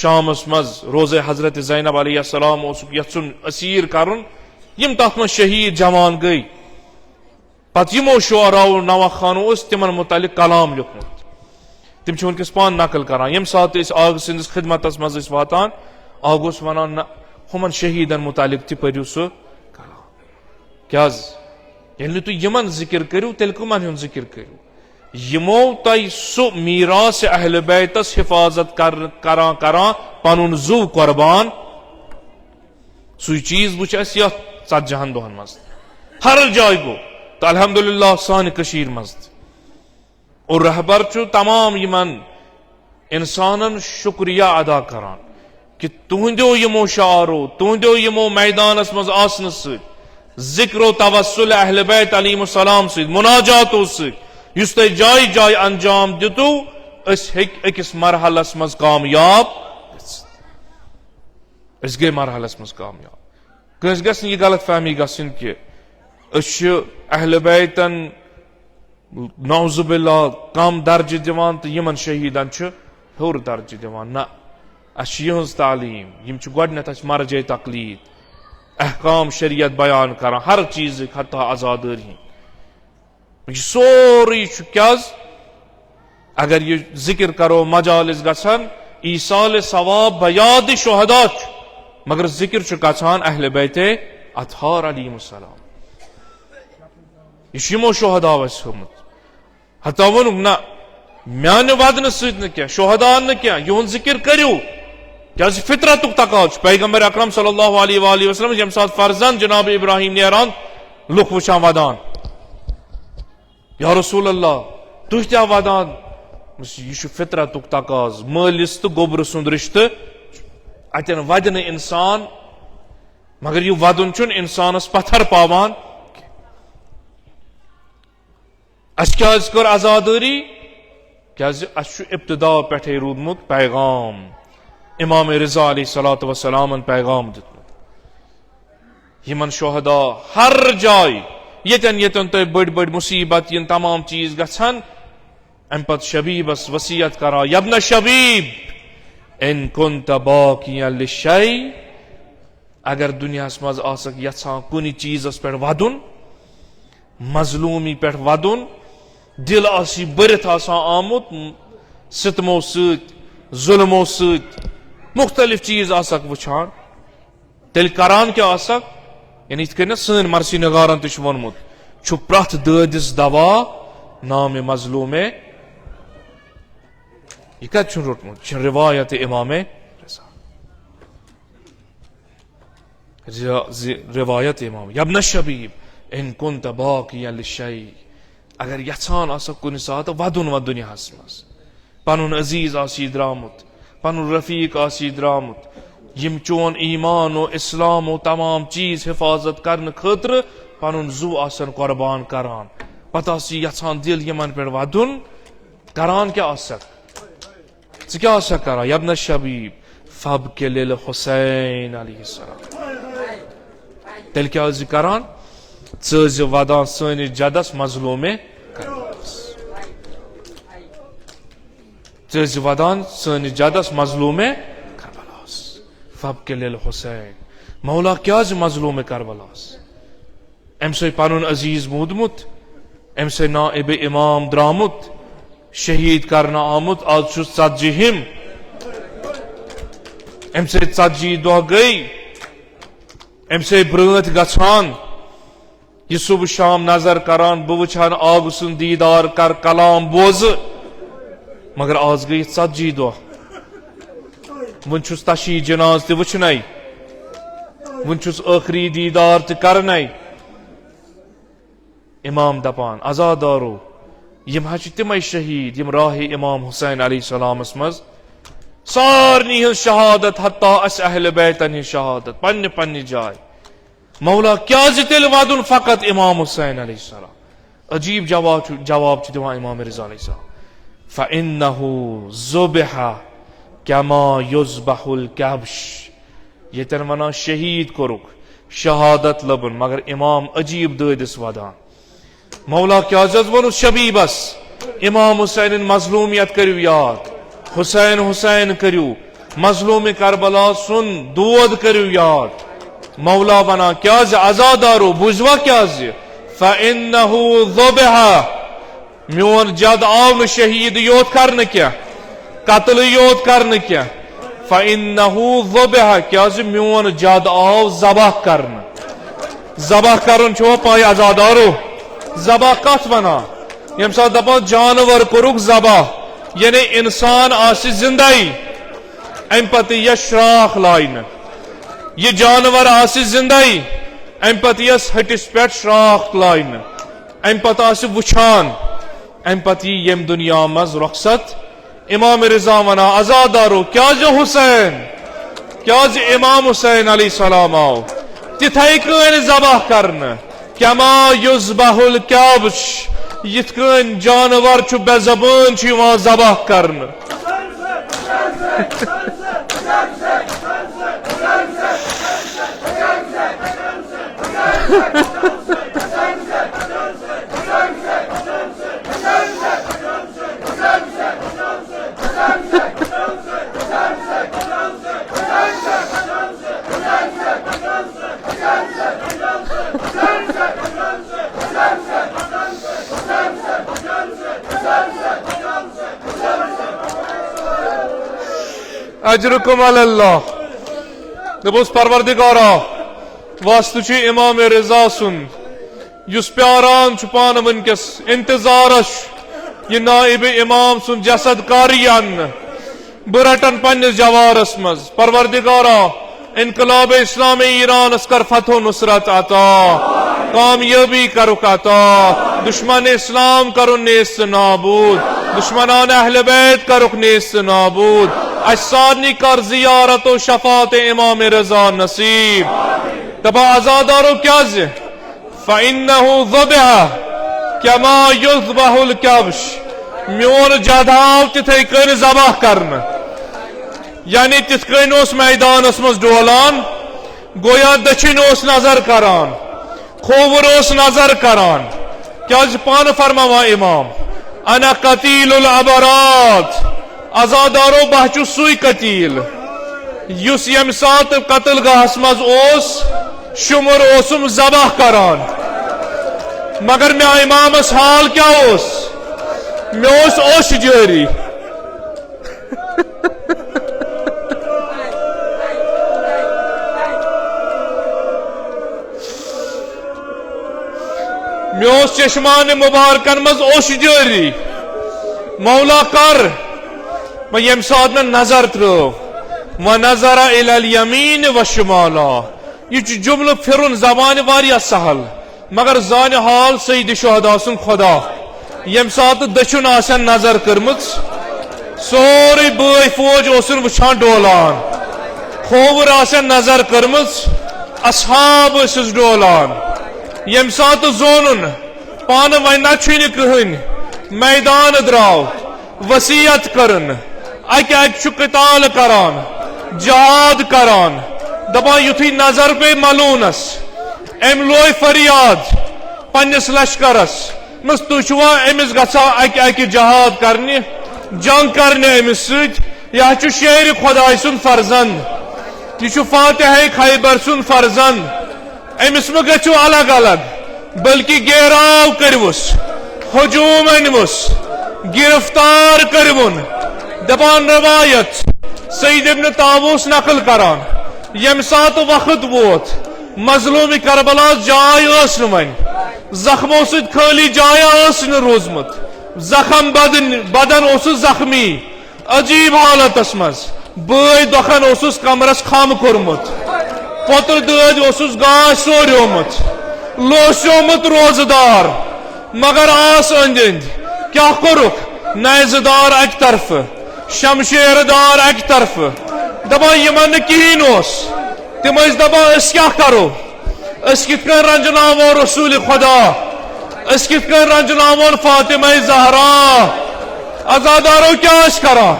[SPEAKER 1] शामस मज रोजे हजरत ज़ैनब अलैहिस्सलाम यचुन असीर करन यम तथ मज शहीद जवान गई पत यमो शुअराओ नवा खानो तिमन मुतालिक कलाम लिखमुत तिम वनकस पान नकल करान यम साथ आग सिंदिस खिदमतस मज वातान आग वनान हुमन शहीदन मुतालिक ति पर्यु सह कलाम क्या ये तुम यमन जिक्र करू तेल कमन हुन जिक्र करू यमो तय सह मीरास अहले बैतस हिफाजत करा पनुन जू कुर्बान सु चीज वुच 40 दोहन मज हर जाय गो तो अल्हम्दुलिल्लाह सान कशीर मज और रहबर तमाम यमन इंसानन शुक्रिया अदा करान कि तुंदो यमो शारो तुंदो यमो मैदानस मज आसन सत जिक्र तवस्सुल अहले बैत अलैहिमुस्सलाम सत मुनाजातो सत युस तय जाय जाय अंजाम दितु अस हेक अकिस मरहलस मज कामयाब अस गए मरहलस मज कामयाब कस गस ये गलत फहमी गसन कि अस अहले बैतन नौजुबिल्लाह कम दर्ज दिवान तो यमन शहीदन होर दर्ज दिवान ना अस यहज तालीम यम गोडनेथ अस मरजे तकलीद अहकाम शरीयत बयान करान हर चीज हत्ता आजादारी सोरी क्या अगर ये जिक्र करो मजालिस गसन ईसाल सवाब बयाद शुहदा मगर जिक्र गसान अहले बैत अतहार अलैहिमुस्सलाम यह यमो शुहदा होमुत हत्ता वोनुक ना म्यान वदन सह शुहदा न क्या युन जिक्र करू क्या फितरतुक तकाज पैगंबर अकरम सल्लल्लाहु अलैहि वसल्लम यम साथ फर्जन जनाब इब्राहिम नेरान लुक वुचान वदान या रसूल अल्लाह तुह क्या वदान यह फितरतुक तकाज मालिस तो गोबर सुंद रिश्ते अतन वद न इंसान मगर यह वदन चुन इंसानस पत्थर पावान अस क्या कर आजादारी क्या इब्तदा पे रूदमुत पैगाम इमाम रिजा अलैहिस्सलातु वस्सलामन पैगाम दितमुत यमन शुहदा हर जाय यतन यतन तो बड़ बड़ मुसीबत इन तमाम चीज गछन अम पत शबीबस वसीयत करा यब्न शबीब इन कुंत बाकियन लिशै अगर दुनियास मज आसक यछान कुनि चीजस पे वदुन मजलूमी पे वदुन दिल आसी बरित आसान आमुत सितमो सत जुल्मो सत मुख्तलिफ चीज आसक वुछान तेल करान क्या आसक यानी इत कन सन मरसी नगारन तुछ वोनमुत छु प्रथ ददिस दवा नाम मजलूमे यह कत छु रोटमुत रिवायत इमाम रिवायत इमाम यब्न शबीब इन कुंत बाकियन लिशै अगर यछान आसक कुनि सात वदुन व दुनियास मज पनुन अजीज आसी द्रामुत पनुन रफीक आसी द्रामुत यम चोन ईमान और इस्लाम और तमाम चीज हिफाजत करने खतर पनुन जू आसन कुर्बान करान पता यछान दिल यमन पे वदुन करान क्या आसक क्या आसक करा यब्न शबीब फब के लिल हुसैन अलैहिस्सलाम तेल क्या करान ज वदान सनिस जदस मजलूमे ज वदान सनिस जदस मजलूमे फब के लिल हुसैन मौला क्या मजलूम करबलास अम से पनुन अजीज मूदमुत अम से नाइब इमाम द्रामुत शहीद करना आमुत आज षतजिहिम अम से 40 दह गई अम से ब्रत गछान यह सुबह शाम नजर करान बह वुछान आग सुन दीदार कर कलाम बोज मगर आज गई 40 दह वन छुस तशी जनाज ते वुछन वन छुस आखरी दीदार ते करन इमाम दपान आजादारो यम हज तम शहीद यम राह इमाम हुसैन अलैहिस्सलामस मज सारनी हज शहादत हत्ता अस अहल बैतन हज शहादत पन्ने पन्ने जाय मौला क्या तेल वदुन फकत इमाम हुसैन अलैहिस्सलाम अजीब जवाब दिवान इमाम रिजा अलैहिस्सलाम फइन्नहु ज़ुबिहा कमा युज़बहुल कब्श यतन वना शहीद कोरुक शहादत लबन मगर इमाम अजीब ददिस वदान मौला क्या वनु शबीबस इमाम हुसैन मजलूमियत करू याद हुसैन हुसैन करू मजलूम करबला सुन दूध करू याद मौला बना क्या आजादारो बुझवा क्या फइन्नहु ज़ुबिहा मोन जद आव शहीद योत करने क्या कत्ल योत करने क्या फइन्नहु ज़ुबिहा क्या मोन जद आव ज़बह करने ज़बह करन छो पाय आजादारो ज़बह कत वना यम साथ दपान जानवर कोरुक ज़बह यानी इंसान आसि जिंदाई अम पत श्राख लाइन यह जानवर आसि जिंदाई अम पत हटिस पे श्राख लाइन अम पत वुछान अम पत यम दुनिया मज रुखसत इमाम रिजा वना आजादारो क्या हुसैन क्या इमाम हुसैन अलैहिस्सलाम आओ तिथै कन ज़बह करने कमा युज़बहुल कब्श यिथ कन जानवर छु बेज़बान छु यिवान ज़बह करने अजरुकुम अल्लाह दबोस परवरदिगारा वास्तु छु इमाम रिजा सुन युस प्यारान छु पान वनकस इंतजारस ये नाइब इमाम सुन जसद कारियन बुरटन पन्निस जवारस मज परवरदिगारा इनकलाब इस्लाम ईरान कर फतो नुसरत अता कामयाबी करुक अता दुश्मन इस्लाम करो नेस्त नाबूद दुश्मनान अहले बैत करुक नेस्त नाबूद। असानी कर जियारत व शफात इमाम रजा नसीब। तबा आजादारो क्या फ़इन्नहु ज़ुबिह कमा युज़बहुल कब्श। म्योन जदाव तिथे कन ज़बह करन, यानी तिथ कन ओस मैदानस मज डोलान, गोया दछिन ओस नजर करान, खोवर ओस नजर करान। क्या पान फरमावा इमाम, अना कतीलुल अबरात, आजादारो बहचु सुई कतील युस यम सात कतल गाहस मज ओस शुमर ओसुम ज़बह करान। मगर मे इमामस हाल क्या ओस, मे ओस ओश जारी। मे ओस चश्मान मुबारकन मज ओश जारी। मौला कर मैं यम सात में नजर त्रो व नजरा इलल यमीन व शुमाला। यह जुमल फिरुन जबान वारिया सहल, मगर जान हाल सईद शुहदा सुन खुदा यम सात दछुन आसन नजर करमुच, सोरे बय फौज ओसन वुछान डोलान, खोवर आसन नजर करमुच, असहाब ओसुस डोलान। यम सात जोनुन पान वन नछुन कहन मैदान द्राव वसीयत करन, अक अक किताल करान, जहाद करान। दपान युथी नजर पे मलूनस एम लोय फरियाद पन्निस लश्करस मस तुवा अमिस गसा अक अक जहाद करने, जंग करने अमिस सत। यह शेर खुदाय सुन फर्जंद, यह फातिह खैबर सुन फर्जंद। अमिस म गु अलग अलग, बल्कि घेराव करवुस, हजूम अनमुस, गिरफ्तार करवुन। दपान रवायत सईद इब्न तावूस नकल करान, यम सात वक्त वोत मजलूम करबला जाय वन, जख्मों से खाली जाया रोजमुत, जख्म बदन ओसुस जख्मी, अजीब हालतस मज बय दखन ओसुस कमरस खम कोरमुत, पोतल दद ओसुस गाश सोर्योमुत, लोस्योमुत रोजदार। मगर आस अंद अंद क्या कोरुक, नैजदार अक तरफ, शमशेरदार अक तरफ। दपा यमन कहीन तिम दपा क्या करो, कित रंजनावो रसूल खुदा, कित रंजनावो फातिमा ज़हरा। आजादारो क्या करा,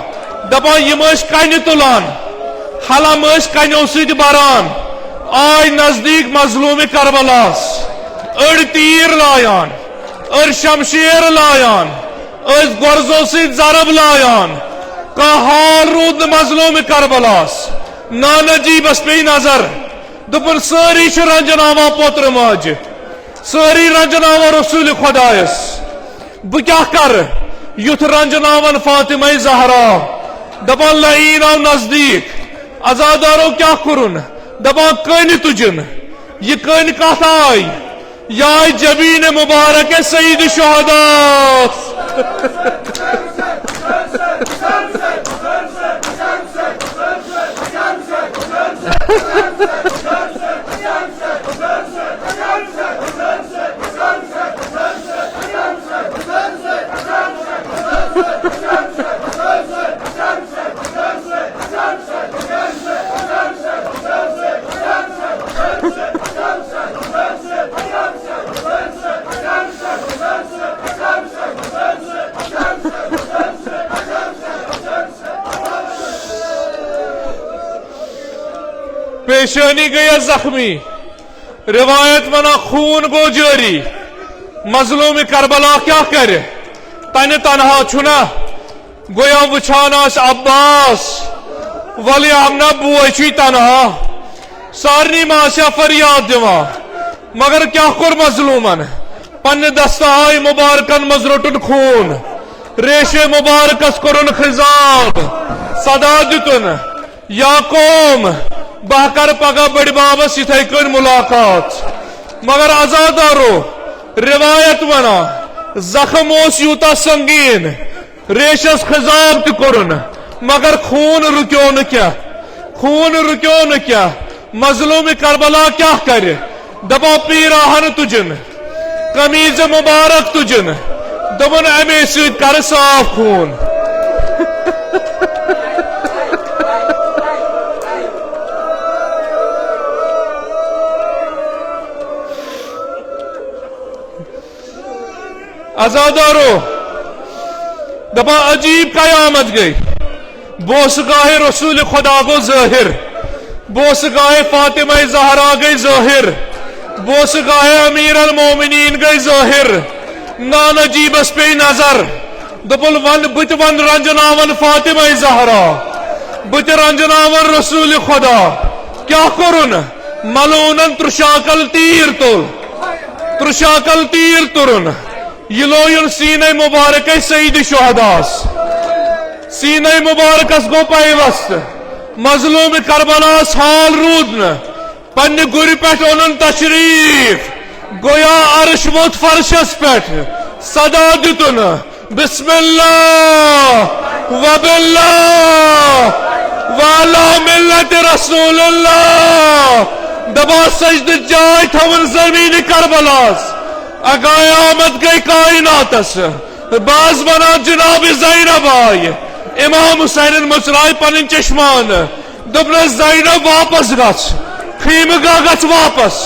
[SPEAKER 1] दपा यम कन तुलान, हलम कनो सत बरान। आय नजदीक मजलूम करबलास, अड़ तीर लायान, अड़ शमशेर लायान, गुर्जों से जरब लायान। का हाल रूद मजलूम करबलास, नानजीबस पे नजर दुपन सारी रंजनावा पोत्र माज, सारी रंजनावा रसूल खुदायस। बह क्या कर युथ रंजनावन फातिमा ज़हरा। दपान लईन आव नजदीक, आजादारो क्या कुरुन, दपान कन तुजन। यह कन कथ आय, यह जबीन मुबारक सईद शुहदा। पेशानी गया जख्मी, रिवायत मना खून गो जारी। मजलूम करबला क्या करे, तन तनहा छुना गोया वुछान अब्बास वली हमना बुई तनहा, सारनी माशा फरियाद दिवा। मगर क्या कर मजलूमन, पन्न दस्ताय मुबारकन मज रोटुन खून, रेशे मुबारकस कुरुन खिजाब, सदा दितुन या कौम बहकर पगा बड़ बाबस इथे कन मुलाकात। मगर आजादारो रिवायत वना जख्म यूता संगीन, रेशस खिजाब तुरुन, मगर खून रुक्यो न क्या, खून रुक्यो न क्या। मजलूम करबला क्या करे, दबा पीराहन तुजन, कमीज मुबारक तुजन, दोपन अमे सत कर साफ खून आजादारो दपा अजीब कयामत गई बोस गाहे रसूल खुदा को ज़ाहिर बोस गाहे फातिमा ज़हरा गई ज़ाहिर बोस गाहे अमीर अल मोमिनीन गई ज़ाहिर नान अजीबस पे नजर दपुल वन बुत वन रंजनावन फातिमा ज़हरा बुत रंजनावन रसूल खुदा क्या करुन मलूनन त्रुशाकल तीर तुल त्रुशाकल तीर तुरुन ये लोयुन सीने मुबारक सईद शुहदास सीने मुबारकस गो पैवस्त मजलूम करबलास हाल रूद न पन्ने गुर पे ओन तशरीफ गोया अर्श वोत फर्शस पे सदा दितुन बिस्मिल्लाह वबिल्लाह वाला मिल्लत रसूलुल्लाह दबा सजद जाय थवन जमीन करबलास अगायामत गई कायनातस बाज बना जनाब ज़ैनब आय इमाम हुसैन मुचराय पन चश्मान दोपन ज़ैनब वापस गच खीमगा गच वापस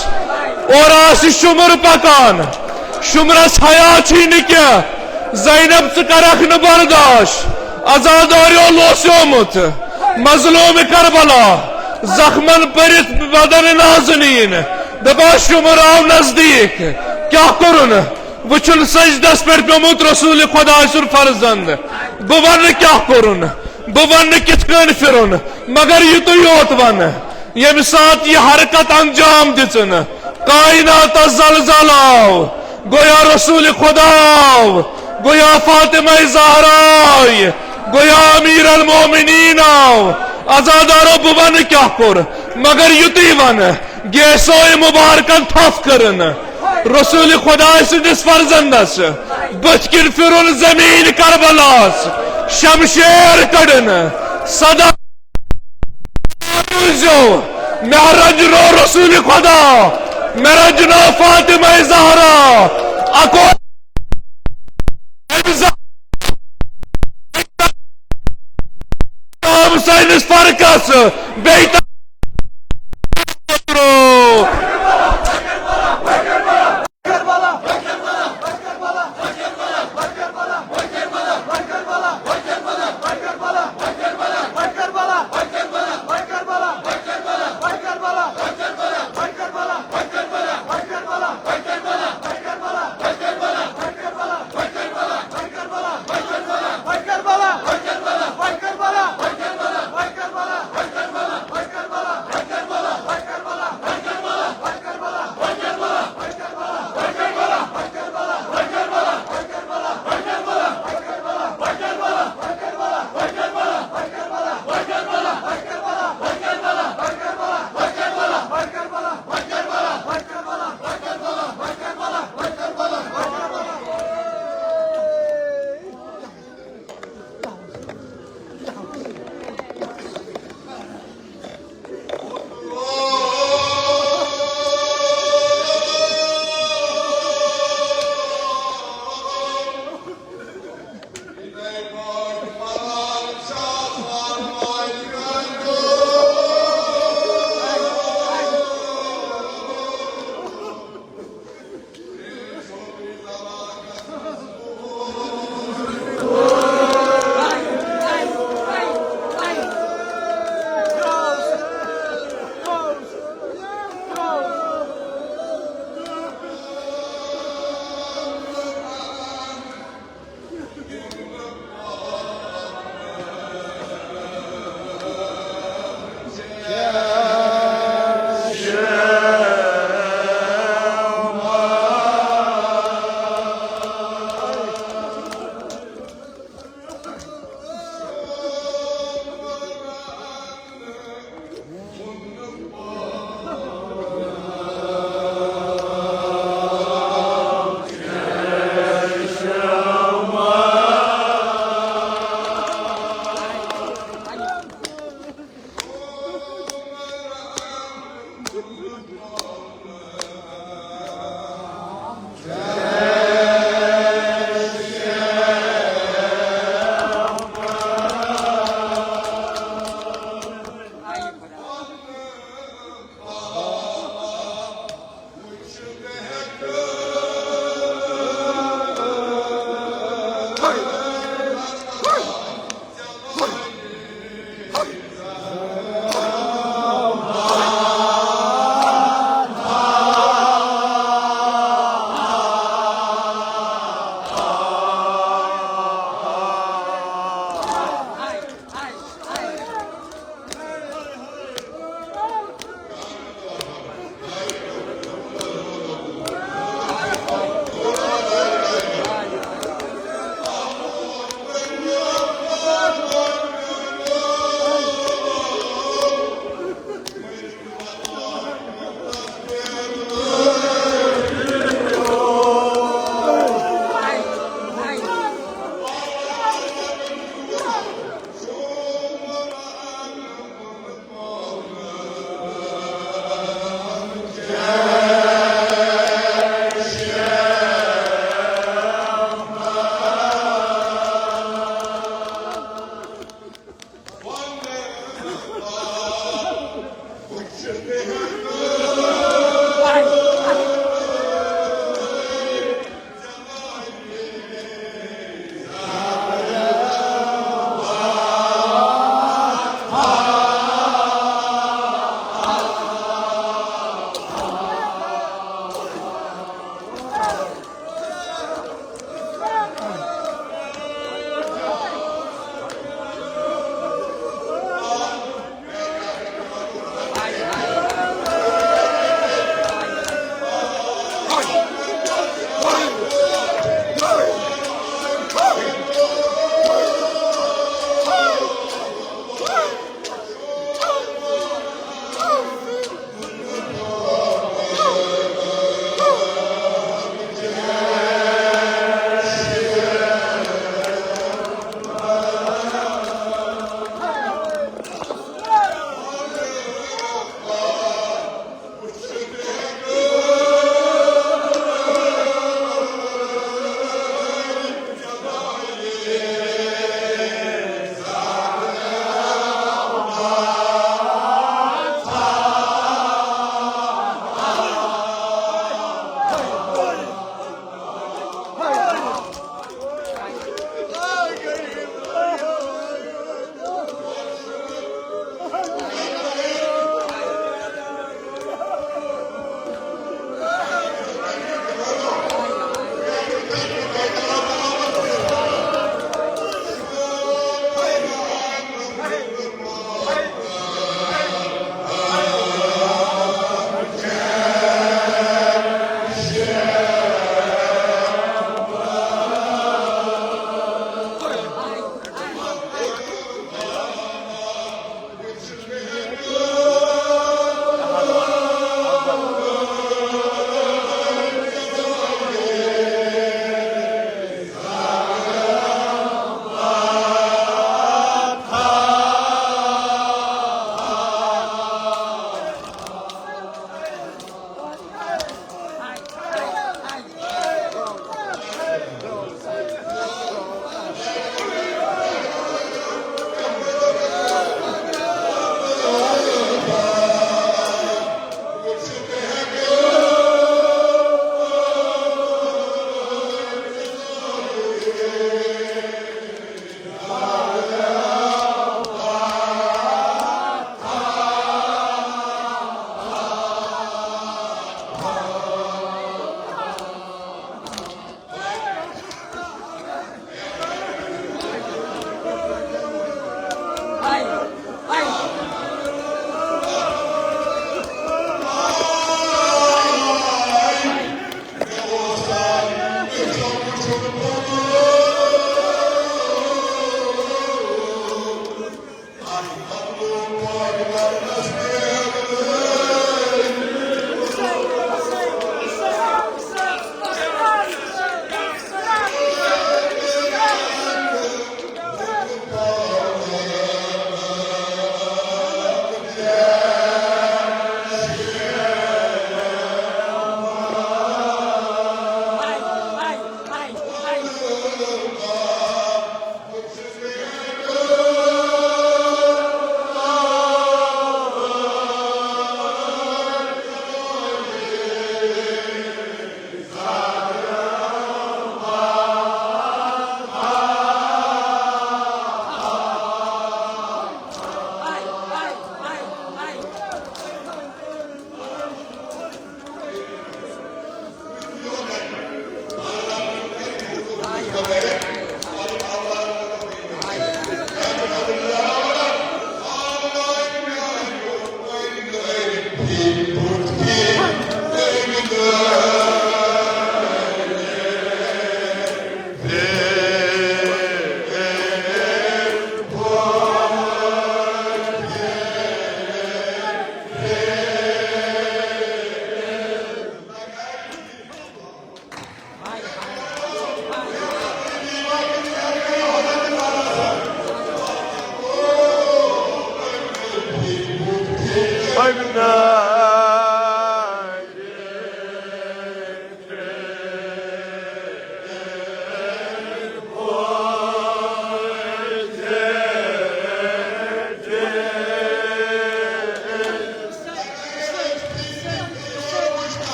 [SPEAKER 1] और आस शुमर पकान शुमरस हया छी क्या ज़ैनब च करख न बर्दाश्त आजादारियों लोस्योमुत मजलूम करबला जख्मन परित बदन नाज़नीन दबा शुमर आव नजदीक क्या करुन वुचुन सजदस पे पेमुत रसूल खुदा सुर फर्जंद बवन क्या करुन बवन कित कन फिरुन मगर ये तो योत वन यम साथ ये हरकत अंजाम दिचन कायनात जलजलाव गोया रसूल खुदाव गोया फातिमा ज़हरा गोया अमीर अल मोमिनीन आजादारो बवन क्या कर मगर युति वन गेसोय मुबारकन थफ करन रसूल खुदा सिंदिस फर्जंदस बचकिन फिरुन जमीन करबलास शमशेर कड़न सदा महरज रो रसूल खुदा महरज नो फातिमा ज़हरा अको साइंस फर्कस बेहतर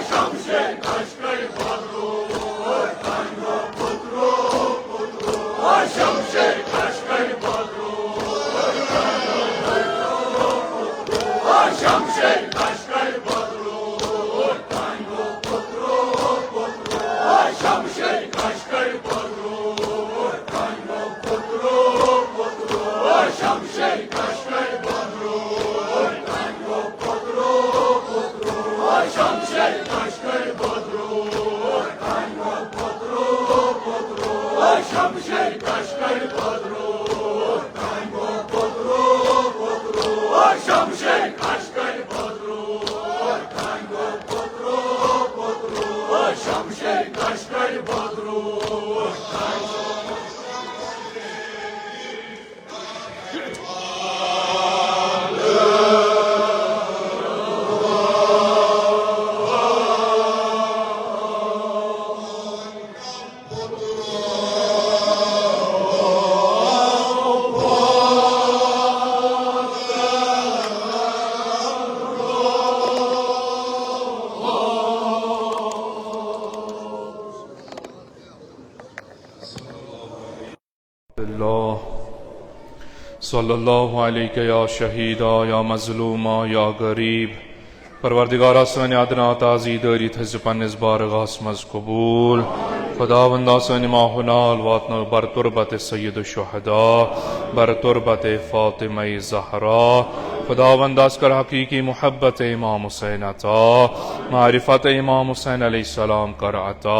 [SPEAKER 2] Şamşehir
[SPEAKER 1] सल्लल्लाहु अलैहि या शहीदा या मजलूमा या गरीब परवरदिगारा सानी अदना ताजी दरी थज पन्निस बारगास मज कबूल खुदावंदा सानी माहुनाल वातनो बर तुरबत सय्यद शुहदा बर तुरबत फातिमा ज़हरा खुदावंदा कर हकीकी मोहब्बत इमाम हुसैन अता मारिफत इमाम हुसैन अलैहिस्सलाम कर अता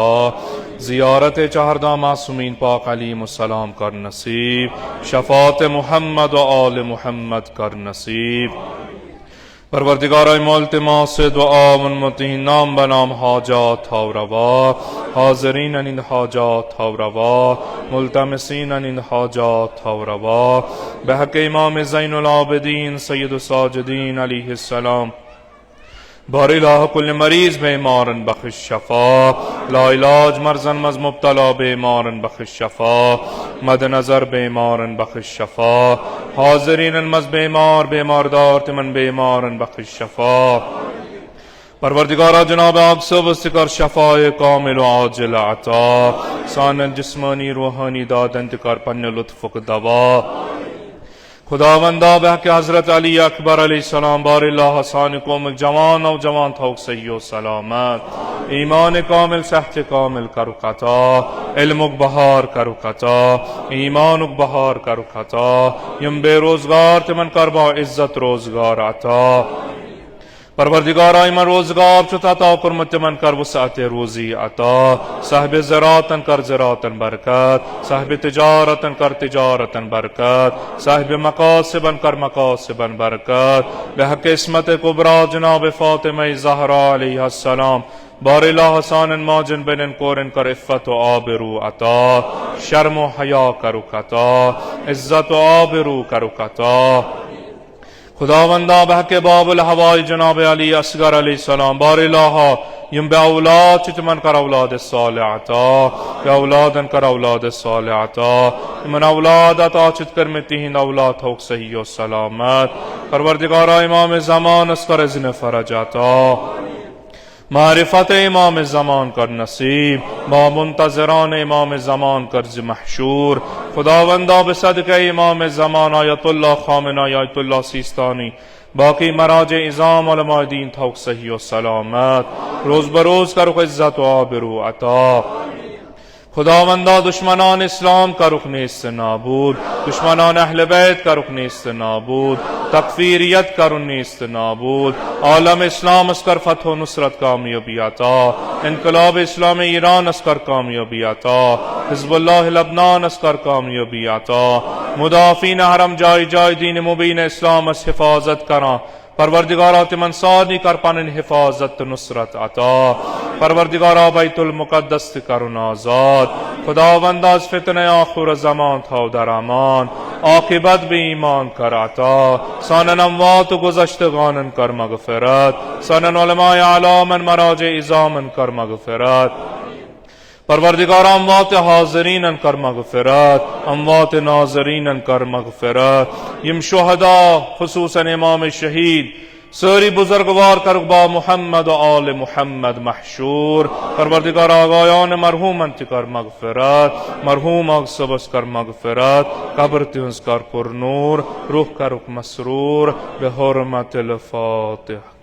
[SPEAKER 1] ज़ियारत चारदा मासूमीन पाक अलैहिमुस्सलाम कर नसीब शफात मुहम्मद व आल मुहम्मद कर नसीब परवरदिगार मोल्तमा से दुआ मुनमतीन नाम बनाम हाजात हावरवा हाजरीन अनिंद हाजात हावरवा मुल्तमसीन अनिंद हाजात हावरवा बहक इमाम ज़ैनुल आबिदीन सय्यद साजिदीन अलैहिस्सलाम बारिलाह कुल मरीज बेमारन बख्श शफा लाइलाज मरजन मज मुब्तला बेमारन बख्श शफा मद नजर बेमारन बख्श शफा हाजरीन मज बेमार बेमारदार तिमन बेमारन बख्श शफा परवरदिगारा जनाब आप सब कर शफाए कामिल आजिल अता सान जिस्मानी रूहानी दादंत कर पन्न लुत्फुक दवा खुदावंदा बह के हजरत अली अकबर अलैहिस्सलाम बारिल्लाह हसान कोम जवान नौजवान थौक सही सलामत ईमान कामिल सहत कामिल करू कता इल्म बहार करू कता ईमान बहार करू कता यम बेरोजगार तिमन करबा इज्जत रोजगार अता परवरदिगार इमन रोजगार चुता कुरमत मन कर वसात रोजी अता साहिब ज़रातन कर ज़रातन बरकत साहिब तिजारतन कर तिजारतन बरकत साहिब मकासिबन कर मकासिबन बरकत बहक इस्मत कुबरा जनाब फातिमा ज़हरा अलैहिस्सलाम बारिला हसानन माजन बिन कोरन कर इफ़्फ़त व आबरू अता शर्म व हया करू कता इज्जत व आबरू करू कता खुदावंदा बहके बाबुल हवाई जनाब अली असगर अलैहिस्सलाम बारिलाह यम बेऔलाद चितमन कर औलाद सालिह अता बेऔलादन कर औलाद सालिह अता मन औलाद अता चित कर में तीन औलाद हो सही व सलामत परवरदिगार इमाम ज़मान अस्कर इज़्न फरज अता मारिफत इमाम ज़मान कर नसीब मुंतज़िरान इमाम ज़मान कर्ज महशूर खुदावंदा बसदक़े इमाम ज़मान आयतुल्लाह खामिना आयतुल्लाह सिस्तानी बाकी मराज इज़ाम उलमा दीन थौक सही व सलामत रोज बरोज कर इज्जत व आबरू अता खुदावंदा दुश्मनान इस्लाम का रुख नेस्त नाबूद दुश्मनान अहले बैत का रुख नेस्त नाबूद तकफीरियत का रुख नेस्त नाबूद आलम इस्लाम अस्कर फतह नुसरत कामयाबी अता इनकलाब इस्लाम ईरान अस्कर कामयाबी अता हिज़्बुल्लाह लबनान अस्कर कामयाबी अता मुदाफिन हरम जाय जाय दीन मुबीन इस्लाम अस हिफाजत करा परवरदिगारा तिमन सानी कर पानन हिफाजत नुसरत अता परवरदिगारा बैतुल मुकद्दस करुन आजाद खुदावंदा फितने आखिर ज़मान था दरामान आकिबत भी ईमान कर अता सानन अमवात गुज़श्तगानन कर मगफिरत सानन उलमाए आलामन मराजे इज़ामन कर मगफिरत परवरदिगार अमवात हाज़रीन कर मगफिरत अमवात नाज़रीन कर मगफिरत यम शुहदा खुसूसन इमाम शहीद सारी बुजुर्गवार करबा मुहम्मद आल मुहम्मद महशूर परवरदिगार आगायान मरहूमन कर मगफिरत मरहूम अगसबस कर मगफिरत कब्र तिंस कर पुरनूर रूह कर मसरूर बेहुरमतिल फातिहा।